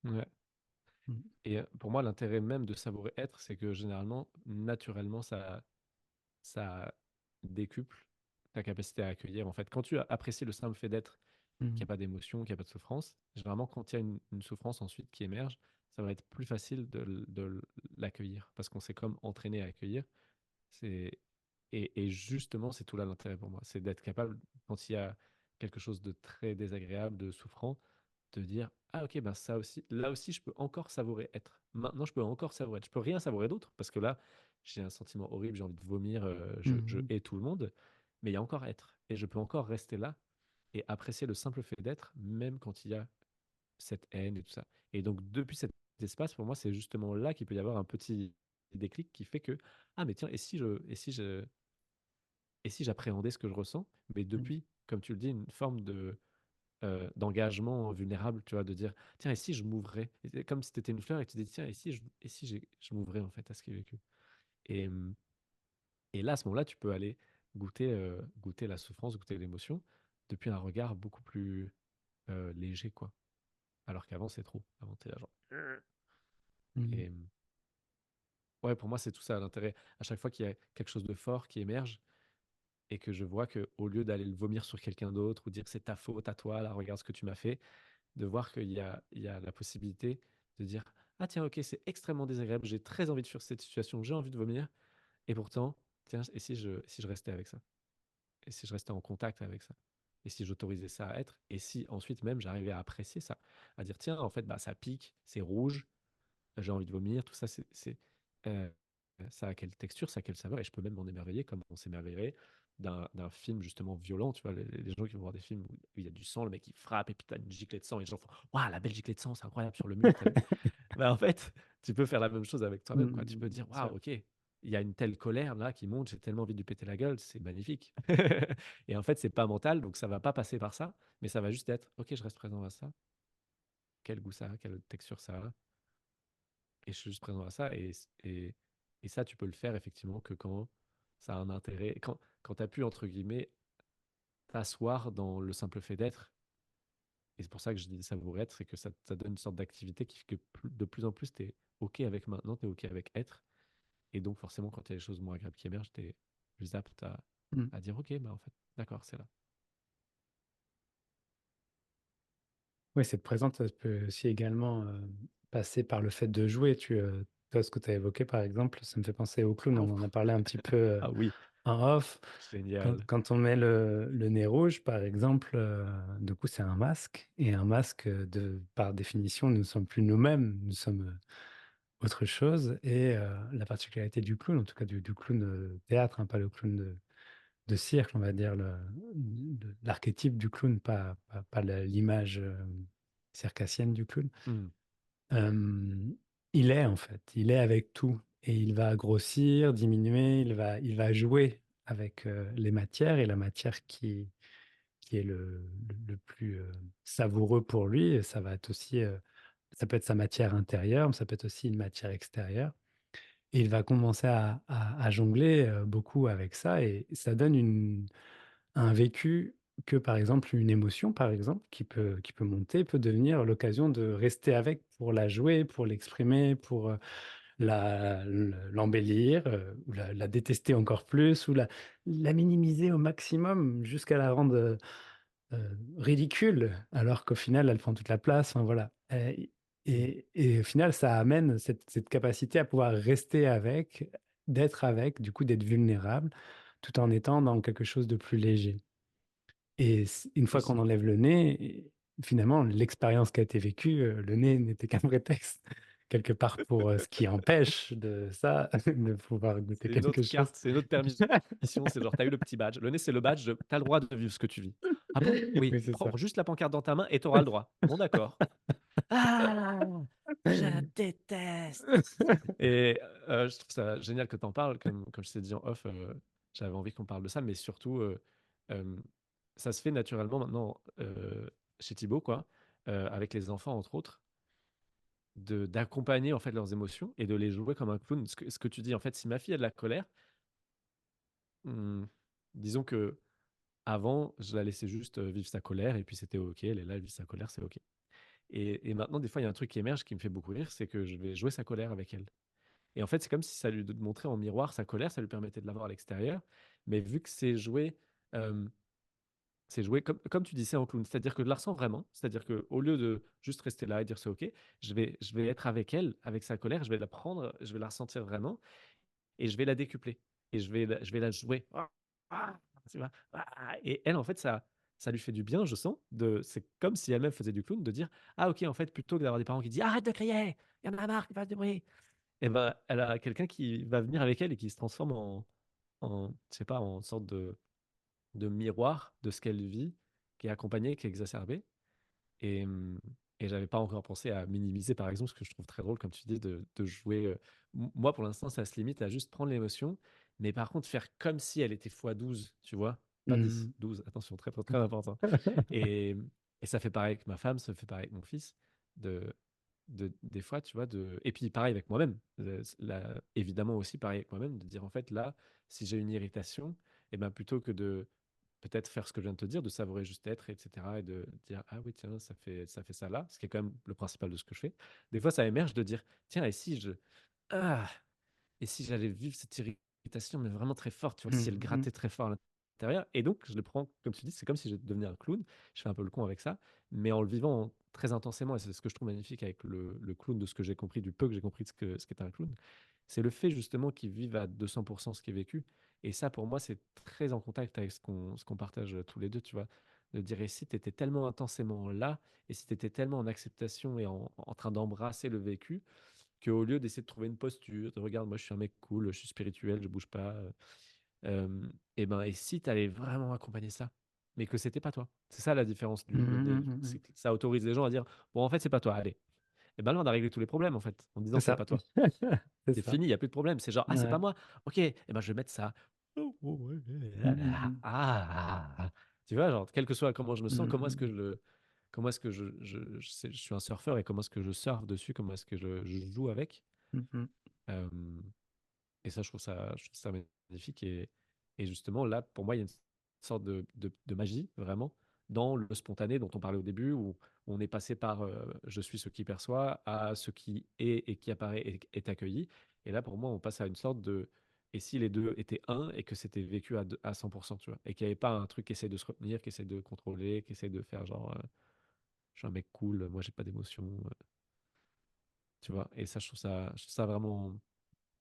ouais. Et pour moi, l'intérêt même de savourer être, c'est que généralement, naturellement, ça décuple ta capacité à accueillir. En fait, quand tu apprécies le simple fait d'être, qu'il n'y a Mm. pas d'émotion, qu'il n'y a pas de souffrance, généralement, quand il y a une souffrance ensuite qui émerge, ça va être plus facile de l'accueillir parce qu'on s'est comme entraîné à accueillir. C'est, et justement, c'est tout là l'intérêt pour moi. C'est d'être capable, quand il y a quelque chose de très désagréable, de souffrant, de dire, ah ok, ben ça aussi, là aussi, je peux encore savourer être. Maintenant, je peux encore savourer être. Je peux rien savourer d'autre parce que là, j'ai un sentiment horrible, j'ai envie de vomir, je Mm. hais tout le monde, mais il y a encore être. Et je peux encore rester là et apprécier le simple fait d'être, même quand il y a cette haine et tout ça. Et donc, depuis cet espace, pour moi, c'est justement là qu'il peut y avoir un petit déclic qui fait que, ah mais tiens, et si j'appréhendais ce que je ressens, mais Mm. depuis, comme tu le dis, une forme d'engagement vulnérable, tu vois, de dire, tiens, et si je m'ouvrais? Et c'est comme si tu étais une fleur et tu te dis, tiens, et si je m'ouvrais en fait à ce qui est vécu? Et, et là, à ce moment-là, tu peux aller goûter la souffrance, goûter l'émotion, depuis un regard beaucoup plus léger, quoi. Alors qu'avant, c'est trop. Avant, t'es là, genre. Mm. Et ouais, pour moi, c'est tout ça l'intérêt. À chaque fois qu'il y a quelque chose de fort qui émerge et que je vois que au lieu d'aller le vomir sur quelqu'un d'autre ou dire c'est ta faute à toi, là, regarde ce que tu m'as fait, de voir qu'il y a la possibilité de dire ah tiens, ok, c'est extrêmement désagréable, j'ai très envie de fuir cette situation, j'ai envie de vomir, et pourtant, tiens, et si je restais avec ça? Et si je restais en contact avec ça? Et si j'autorisais ça à être? Et si ensuite même j'arrivais à apprécier ça? À dire tiens, en fait, bah, ça pique, c'est rouge, j'ai envie de vomir, tout ça, euh, ça a quelle texture, ça a quelle saveur, et je peux même m'en émerveiller comme on s'émerveillerait d'un film justement violent, tu vois, les gens qui vont voir des films où il y a du sang, le mec il frappe et puis t'as une giclée de sang et les gens font waouh, la belle giclée de sang, c'est incroyable sur le mur, t'as vu? Bah, en fait, tu peux faire la même chose avec toi-même, quoi. Tu Mm. peux dire Ça- waouh, ok, il y a une telle colère là qui monte, j'ai tellement envie de lui péter la gueule, c'est magnifique. Et en fait, c'est pas mental, donc ça va pas passer par ça, mais ça va juste être ok, je reste présent à ça, quel goût ça a, quelle texture ça a, et je suis juste présent à ça. Et ça, tu peux le faire effectivement que quand ça a un intérêt, quand tu as pu, entre guillemets, t'asseoir dans le simple fait d'être. Et c'est pour ça que je dis savourer être, c'est que ça donne une sorte d'activité qui fait que de plus en plus, tu es OK avec maintenant, tu es OK avec être. Et donc, forcément, quand il y a des choses moins agréables qui émergent, tu es plus apte Mm. à dire OK, bah en fait, d'accord, c'est là. Oui, cette présence, ça peut aussi également passer par le fait de jouer. Toi, ce que tu as évoqué, par exemple, ça me fait penser au clown. Ah, On en a ouf. parlé un petit peu Ah oui, en off. génial. Quand on met le nez rouge, par exemple, du coup, c'est un masque. Et un masque, par définition, nous ne sommes plus nous-mêmes, nous sommes autre chose. Et la particularité du clown, en tout cas du clown théâtre, hein, pas le clown de cirque, on va dire, l'archétype du clown, pas l'image circassienne du clown. Hmm. Euh, il est en fait, il est avec tout et il va grossir, diminuer, il va jouer avec les matières et la matière qui est le plus savoureux pour lui. Et ça va être aussi, ça peut être sa matière intérieure, mais ça peut être aussi une matière extérieure. Et il va commencer à jongler beaucoup avec ça et ça donne un vécu que, par exemple, une émotion, par exemple, qui peut monter, peut devenir l'occasion de rester avec pour la jouer, pour l'exprimer, pour l'embellir, ou la détester encore plus, ou la minimiser au maximum jusqu'à la rendre ridicule, alors qu'au final, elle prend toute la place. Enfin, voilà. Hmm. Et au final, ça amène cette capacité à pouvoir rester avec, d'être avec, du coup, d'être vulnérable, tout en étant dans quelque chose de plus léger. Et une fois qu'on Aussi. enlève le nez, finalement, l'expérience qui a été vécue, le nez n'était qu'un prétexte, quelque part, pour ce qui empêche de ça, de pouvoir goûter C'est une quelque autre chose. carte, c'est une autre permission. C'est genre, t'as eu le petit badge. Le nez, c'est le badge de t'as le droit de vivre ce que tu vis. Ah bon? Oui, Oui, c'est ça. prends juste la pancarte dans ta main et t'auras le droit. Bon, d'accord. Ah! Je déteste. Et je trouve ça génial que tu en parles. Comme je t'ai dit en off, j'avais envie qu'on parle de ça, mais surtout, euh, ça se fait naturellement maintenant chez Thibaut, quoi, avec les enfants, entre autres, d'accompagner en fait leurs émotions et de les jouer comme un clown. Ce que tu dis, en fait, si ma fille a de la colère, hmm, disons que avant, je la laissais juste vivre sa colère et puis c'était OK, elle est là, elle vit sa colère, c'est OK. Et maintenant, des fois, il y a un truc qui émerge qui me fait beaucoup rire, c'est que je vais jouer sa colère avec elle. Et en fait, c'est comme si ça lui montrait en miroir sa colère, ça lui permettait de la voir à l'extérieur. Mais vu que euh, c'est joué comme tu disais en clown, c'est-à-dire que je la ressens vraiment, c'est-à-dire que au lieu de juste rester là et dire c'est OK, je vais être avec elle, avec sa colère, je vais la prendre, je vais la ressentir vraiment et je vais la décupler et je vais la jouer. Ah, tu vois. Et elle, en fait, ça lui fait du bien, je sens. C'est comme si elle-même faisait du clown, de dire ah OK, en fait, plutôt que d'avoir des parents qui disent arrête de crier, il y en a marre, il va du bruit. Et ben, elle a quelqu'un qui va venir avec elle et qui se transforme je sais pas, en sorte de miroir de ce qu'elle vit, qui est accompagné, qui est exacerbé. Et, et j'avais pas encore pensé à minimiser, par exemple, ce que je trouve très drôle, comme tu dis, de jouer. Moi, pour l'instant, ça se limite à juste prendre l'émotion, mais par contre, faire comme si elle était fois 12 tu vois, pas 10 Mhm. 12 attention, très, très, très important. Et, et ça fait pareil avec ma femme, ça fait pareil avec mon fils, de, des fois, tu vois, et puis pareil avec moi-même, évidemment aussi pareil avec moi-même, de dire en fait, là, si j'ai une irritation, et ben plutôt que de peut-être faire ce que je viens de te dire, de savourer juste être, etc. Et de dire, ah oui, tiens, ça fait ça là, ce qui est quand même le principal de ce que je fais. Des fois, ça émerge de dire, tiens, ah, et si j'allais vivre cette irritation, mais vraiment très forte, tu vois, si elle Mhm. grattait très fort à l'intérieur. Et donc, je le prends, comme tu dis, c'est comme si je devenais un clown. Je fais un peu le con avec ça, mais en le vivant très intensément. Et c'est ce que je trouve magnifique avec le clown, de ce que j'ai compris, du peu que j'ai compris de ce qu'est un clown. C'est le fait justement qu'ils vivent à 200% ce qui est vécu. Et ça, pour moi, c'est très en contact avec ce qu'on partage tous les deux, tu vois. De dire, et si tu étais tellement intensément là, et si tu étais tellement en acceptation et en train d'embrasser le vécu, qu'au lieu d'essayer de trouver une posture, de regarde, moi je suis un mec cool, je suis spirituel, je bouge pas, et si tu allais vraiment accompagner ça, mais que c'était pas toi. C'est ça la différence Mhm. c'est que ça autorise les gens à dire, bon, en fait, c'est pas toi, allez. Et ben là, on a réglé tous les problèmes, en fait, en disant, C'est c'est ça. pas toi. C'est C'est ça. fini, il n'y a plus de problème. C'est genre, ah, c'est pas Ouais. moi. Ok, et ben je vais mettre ça. Mhm. Tu vois, genre, quel que soit comment je me sens, Mhm. comment est-ce que je suis un surfeur et comment est-ce que je surfe dessus, comment est-ce que je joue avec. Mhm. Euh, et ça, je trouve ça magnifique. Et justement, là, pour moi, il y a une sorte de magie, vraiment, dans le spontané dont on parlait au début, où on est passé par je suis ce qui perçoit à ce qui est et qui apparaît et est accueilli. Et là, pour moi, on passe à une sorte de. Et si les deux étaient un et que c'était vécu à 100%, tu vois, et qu'il n'y avait pas un truc qui essaie de se retenir, qui essaie de contrôler, qui essaie de faire genre, je suis un mec cool, moi, j'ai pas d'émotion, tu vois. Et ça, je trouve ça vraiment.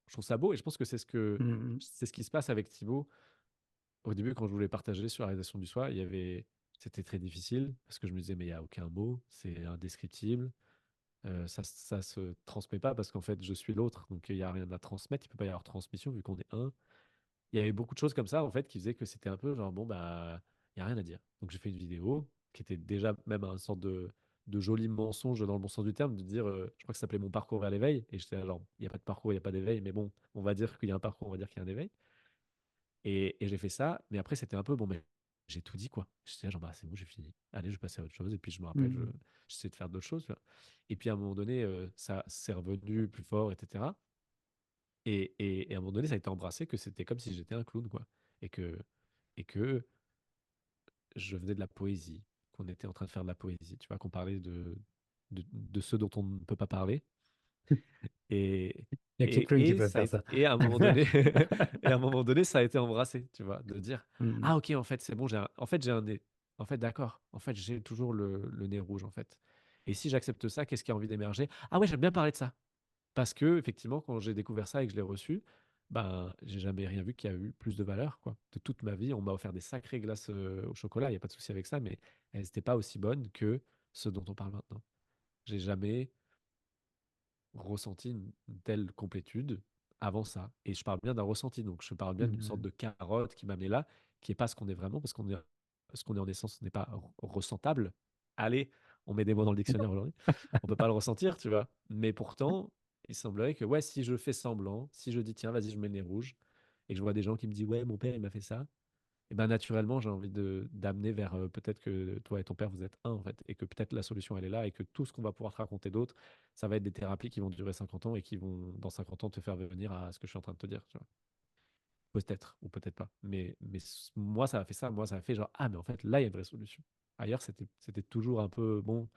Je trouve ça beau et je pense que Mhm. c'est ce qui se passe avec Thibaut. Au début, quand je voulais partager sur la réalisation du soi, c'était très difficile parce que je me disais, mais il n'y a aucun mot, c'est indescriptible. Ça se transmet pas parce qu'en fait, je suis l'autre, donc il n'y a rien à transmettre. Il peut pas y avoir transmission vu qu'on est un. Il y avait beaucoup de choses comme ça, en fait, qui faisaient que c'était un peu genre, bon, bah, il n'y a rien à dire. Donc j'ai fait une vidéo qui était déjà même un sorte de joli mensonge dans le bon sens du terme, de dire, je crois que ça s'appelait Mon parcours vers l'éveil. Et j'étais là, genre, il n'y a pas de parcours, il n'y a pas d'éveil, mais bon, on va dire qu'il y a un parcours, on va dire qu'il y a un éveil. Et j'ai fait ça, mais après, c'était un peu, bon, mais j'ai tout dit, quoi. J'étais là, genre, bah, c'est bon, j'ai fini. Allez, je vais passer à autre chose. Et puis, je me rappelle, Mhm. j'essaie de faire d'autres choses, tu vois. Et puis, à un moment donné, ça c'est revenu plus fort, etc. Et à un moment donné, ça a été embrassé que c'était comme si j'étais un clown, quoi. Et que je faisais de la poésie, qu'on était en train de faire de la poésie, tu vois, qu'on parlait de ceux dont on ne peut pas parler. Et, Il y a que les clowns qui peuvent ça a faire été, ça. et à un moment donné, et à un moment donné, ça a été embrassé, tu vois, de dire, Mhm. ah ok, en fait, c'est bon, en fait, j'ai un nez. En fait, d'accord. En fait, j'ai toujours le nez rouge, en fait. Et si j'accepte ça, qu'est-ce qui a envie d'émerger? Ah ouais, j'aime bien parler de ça. Parce que, effectivement, quand j'ai découvert ça et que je l'ai reçu, ben, j'ai jamais rien vu qui a eu plus de valeur, quoi. De toute ma vie, on m'a offert des sacrées glaces au chocolat, il n'y a pas de souci avec ça, mais elles n'étaient pas aussi bonnes que ce dont on parle maintenant. J'ai jamais ressenti une telle complétude avant ça. Et je parle bien d'un ressenti, donc je parle bien d'une sorte Mhm. de carotte qui m'a amené là, qui n'est pas ce qu'on est vraiment, parce qu'on est en essence, on n'est pas ressentable. Allez, on met des mots dans le dictionnaire aujourd'hui, on peut pas le ressentir, tu vois. Mais pourtant, il semblerait que, ouais, si je fais semblant, si je dis, tiens, vas-y, je mets le nez rouge, et que je vois des gens qui me disent, ouais, mon père, il m'a fait ça, et ben naturellement, j'ai envie de d'amener vers peut-être que toi et ton père, vous êtes un, en fait, et que peut-être la solution, elle est là, et que tout ce qu'on va pouvoir te raconter d'autre, ça va être des thérapies qui vont durer 50 ans et qui vont, dans 50 ans, te faire venir à ce que je suis en train de te dire, tu vois. Peut-être, ou peut-être pas. Mais moi, ça a fait ça. Moi, ça a fait genre, ah, mais en fait, là, il y a une vraie solution. Ailleurs, c'était toujours un peu, bon,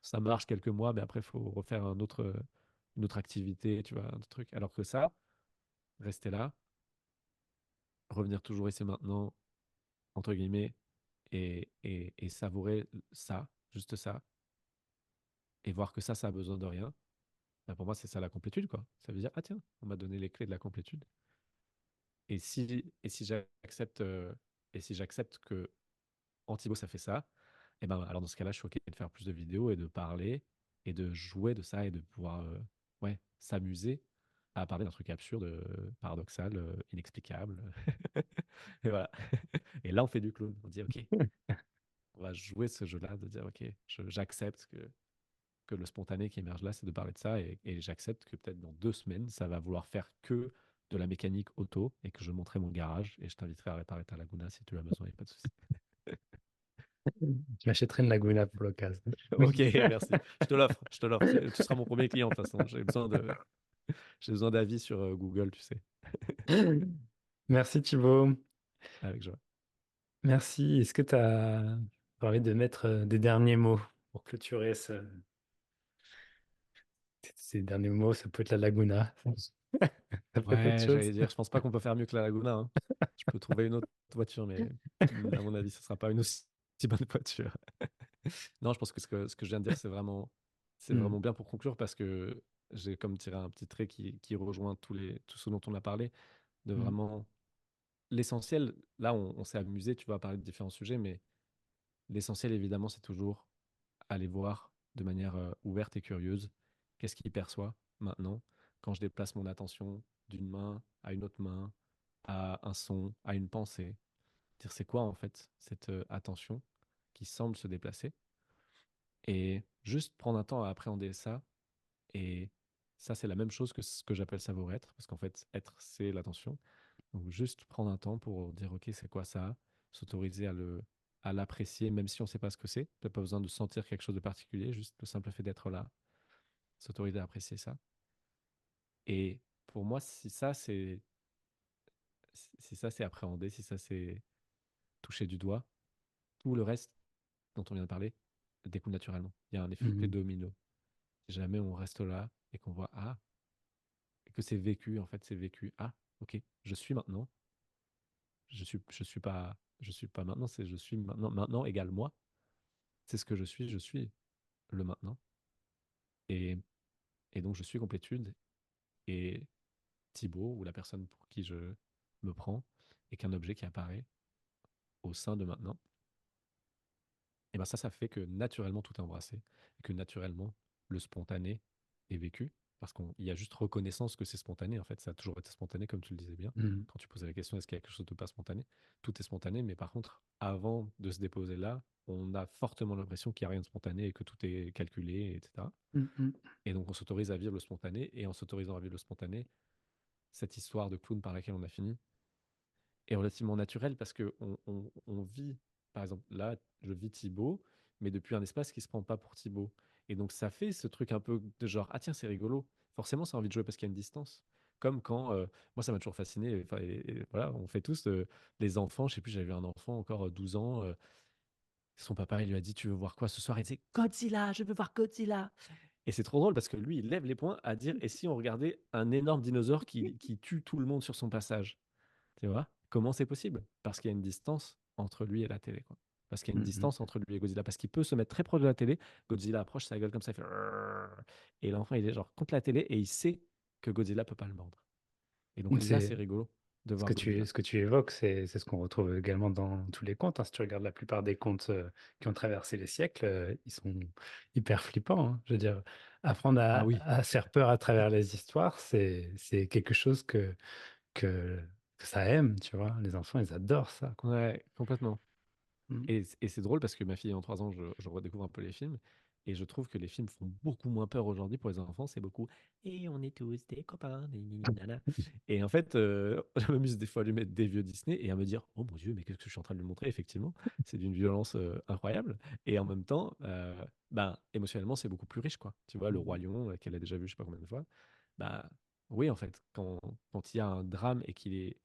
ça marche quelques mois, mais après, il faut refaire une autre activité, tu vois, un autre truc. Alors que ça, rester là, revenir toujours ici maintenant, entre guillemets, et savourer ça, juste ça, et voir que ça a besoin de rien, bah, pour moi, c'est ça la complétude, quoi. Ça veut dire, ah tiens, on m'a donné les clés de la complétude. Et si j'accepte et si j'accepte que Antibo, ça fait ça, et ben alors dans ce cas-là, je suis OK de faire plus de vidéos et de parler et de jouer de ça et de pouvoir ouais, s'amuser à parler d'un truc absurde, paradoxal, inexplicable. Et voilà. Et là, on fait du clown. On dit OK, on va jouer ce jeu-là, de dire OK, j'accepte que le spontané qui émerge là, c'est de parler de ça et j'accepte que peut-être dans 2 semaines, ça va vouloir faire que de la mécanique auto et que je montrerai mon garage et je t'inviterai à réparer ta Laguna si tu as besoin, il n'y a pas de souci. Je m'achèterai une Laguna pour l'occasion. Ok, merci. Je te l'offre, je te l'offre. Tu seras mon premier client de toute façon. J'ai besoin d'avis sur Google, tu sais, Merci Thibaut. avec joie. Merci. Est-ce que tu as envie de mettre des derniers mots pour clôturer ces derniers mots? Ça peut être la Laguna. Ça peut être autre Ouais, chose. j'allais dire, je pense pas qu'on peut faire mieux que la Laguna, hein. Je peux trouver une autre voiture, mais à mon avis, ce sera pas une aussi bonne voiture. Non, je pense que ce que je viens de dire, c'est Hmm, vraiment bien pour conclure parce que j'ai comme tiré un petit trait qui rejoint tout ce dont on a parlé, de hmm, vraiment l'essentiel. Là, on s'est amusé, tu vas parler de différents sujets, mais l'essentiel, évidemment, c'est toujours aller voir de manière ouverte et curieuse qu'est-ce qu'il perçoit maintenant quand je déplace mon attention d'une main à une autre main, à un son, à une pensée. Dire c'est quoi en fait cette attention qui semble se déplacer et juste prendre un temps à appréhender ça. Et ça, c'est la même chose que ce que j'appelle savoir-être, parce qu'en fait, être, c'est l'attention. Donc, juste prendre un temps pour dire, OK, c'est quoi ça? S'autoriser à l'apprécier, même si on ne sait pas ce que c'est. Peut-être pas besoin de sentir quelque chose de particulier, juste le simple fait d'être là, s'autoriser à apprécier ça. Et pour moi, si ça, c'est appréhendé, si ça, c'est touché du doigt, tout le reste dont on vient de parler découle naturellement. Il y a un effet hmm. domino. Si jamais on reste là et qu'on voit, ah, et que c'est vécu, en fait, c'est vécu. Ah, ok, je suis maintenant. Je suis pas maintenant, c'est je suis maintenant. Maintenant égale moi. C'est ce que je suis le maintenant. Et, et donc, je suis complétude. Et Thibaut, ou la personne pour qui je me prends, est qu'un objet qui apparaît au sein de maintenant. Et ben ça fait que naturellement, tout est embrassé. Et que naturellement, le spontané est vécu. Parce qu'il y a juste reconnaissance que c'est spontané. En fait, ça a toujours été spontané, comme tu le disais bien. Hmm. Quand tu posais la question, est-ce qu'il y a quelque chose de pas spontané? Tout est spontané, mais par contre, avant de se déposer là, on a fortement l'impression qu'il n'y a rien de spontané et que tout est calculé, etc. Hmm, hmm. Et donc, on s'autorise à vivre le spontané. Et en s'autorisant à vivre le spontané, cette histoire de clown par laquelle on a fini est relativement naturelle parce que on vit, par exemple, là, je vis Thibaut, mais depuis un espace qui se prend pas pour Thibaut. Et donc, ça fait ce truc un peu de genre, ah tiens, c'est rigolo. Forcément, ça a envie de jouer parce qu'il y a une distance. Comme quand, moi, ça m'a toujours fasciné. Enfin, et voilà, on fait tous les enfants. Je sais plus, j'avais vu un enfant encore 12 ans. Son papa, il lui a dit, tu veux voir quoi ce soir? Il disait, Godzilla, je veux voir Godzilla. Et c'est trop drôle parce que lui, il lève les poings à dire, et si on regardait un énorme dinosaure qui tue tout le monde sur son passage? Tu vois? Comment c'est possible? Parce qu'il y a une distance entre lui et la télé, quoi. Parce qu'il y a une Hmm, hmm. distance entre lui et Godzilla. Parce qu'il peut se mettre très proche de la télé. Godzilla approche sa gueule comme ça, il fait Rrrr et l'enfant, il est genre contre la télé et il sait que Godzilla peut pas le mordre. Et donc là, C'est c'est rigolo de voir Godzilla. ce que tu évoques, c'est ce qu'on retrouve également dans tous les contes, hein. Si tu regardes la plupart des contes qui ont traversé les siècles, ils sont hyper flippants, hein. Je veux dire, apprendre Ah oui, à se faire peur à travers les histoires, c'est quelque chose que, que ça aime, tu vois. Les enfants, ils adorent ça, quoi. ouais, complètement. Mm. Et c'est drôle parce que ma fille, en 3 ans, je redécouvre un peu les films. Et je trouve que les films font beaucoup moins peur aujourd'hui pour les enfants. C'est beaucoup «Et on est tous des copains, ni, ni, ni, nana.» Et en fait, je m'amuse des fois à lui mettre des vieux Disney et à me dire «Oh mon Dieu, mais qu'est-ce que je suis en train de lui montrer?» Effectivement, c'est d'une violence incroyable. Et en même temps, ben, émotionnellement, c'est beaucoup plus riche, quoi. Tu vois, Le Roi Lion, qu'elle a déjà vu je sais pas combien de fois. Bah, oui, en fait, quand il y a un drame et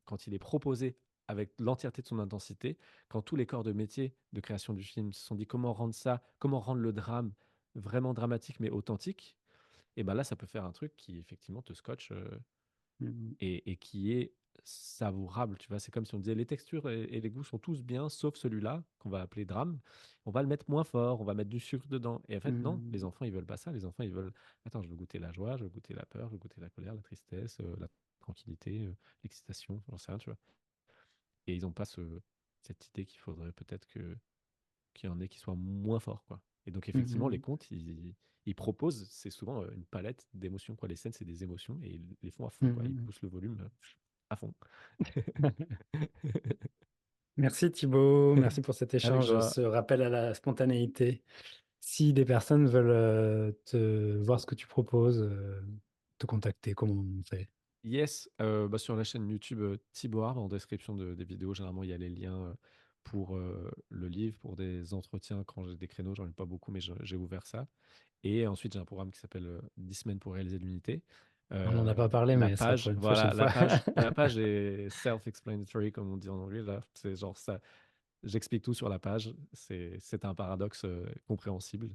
quand il est proposé avec l'entièreté de son intensité, quand tous les corps de métier de création du film se sont dit comment rendre ça, comment rendre le drame vraiment dramatique mais authentique, et ben là, ça peut faire un truc qui effectivement te scotche Mm. et qui est savourable. Tu vois, c'est comme si on disait les textures et les goûts sont tous bien, sauf celui-là qu'on va appeler drame. On va le mettre moins fort, on va mettre du sucre dedans. Et en fait, non, les Mm. enfants, ils veulent pas ça. Les enfants, ils veulent, attends, je veux goûter la joie, je veux goûter la peur, je veux goûter la colère, la tristesse, la tranquillité, l'excitation, j'en sais rien, tu vois. Et ils n'ont pas cette idée qu'il faudrait peut-être qu'il y en ait qui soient moins forts, quoi. Et donc, effectivement, les Mm. contes, ils proposent, c'est souvent une palette d'émotions, quoi. Les scènes, c'est des émotions et ils les font à fond, quoi. Ils Mm. poussent le volume à fond. Merci Thibaut, merci pour cet Avec échange, joie. ce rappel à la spontanéité. Si des personnes veulent te voir ce que tu proposes, te contacter, comment on fait? Yes, bah, sur la chaîne YouTube Thibaut Arbre, en description des vidéos, généralement, il y a les liens pour le livre, pour des entretiens quand j'ai des créneaux. J'en ai pas beaucoup, mais j'ai ouvert ça. Et ensuite, j'ai un programme qui s'appelle 10 semaines pour réaliser l'unité. On n'en a pas parlé, La mais ce sera pour page, une prochaine voilà, fois. la page est self-explanatory, comme on dit en anglais, là. C'est genre ça, j'explique tout sur la page. C'est un paradoxe compréhensible.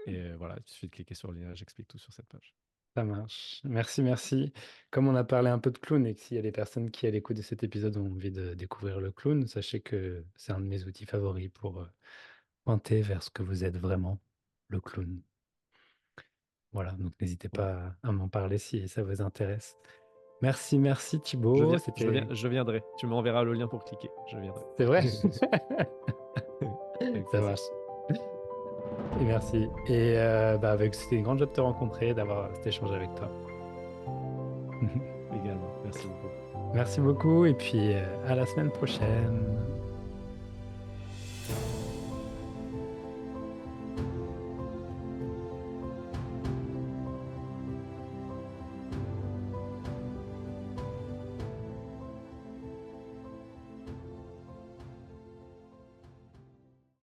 Et voilà, il suffit de cliquer sur le lien, j'explique tout sur cette page. Ça marche. Merci, merci. Comme on a parlé un peu de clown et que s'il y a des personnes qui, à l'écoute de cet épisode, ont envie de découvrir le clown, sachez que c'est un de mes outils favoris pour pointer vers ce que vous êtes vraiment, le clown. Voilà, donc n'hésitez Bon, pas à m'en parler si ça vous intéresse. Merci, merci je Thibaut. viens, C'était... je viendrai. Tu m'enverras le lien pour cliquer. Je viendrai. C'est vrai? Avec Ça plaisir. marche. Et merci. Et c'était une grande joie de te rencontrer, d'avoir cet échange avec toi. Également. Merci beaucoup. Merci beaucoup et puis à la semaine prochaine.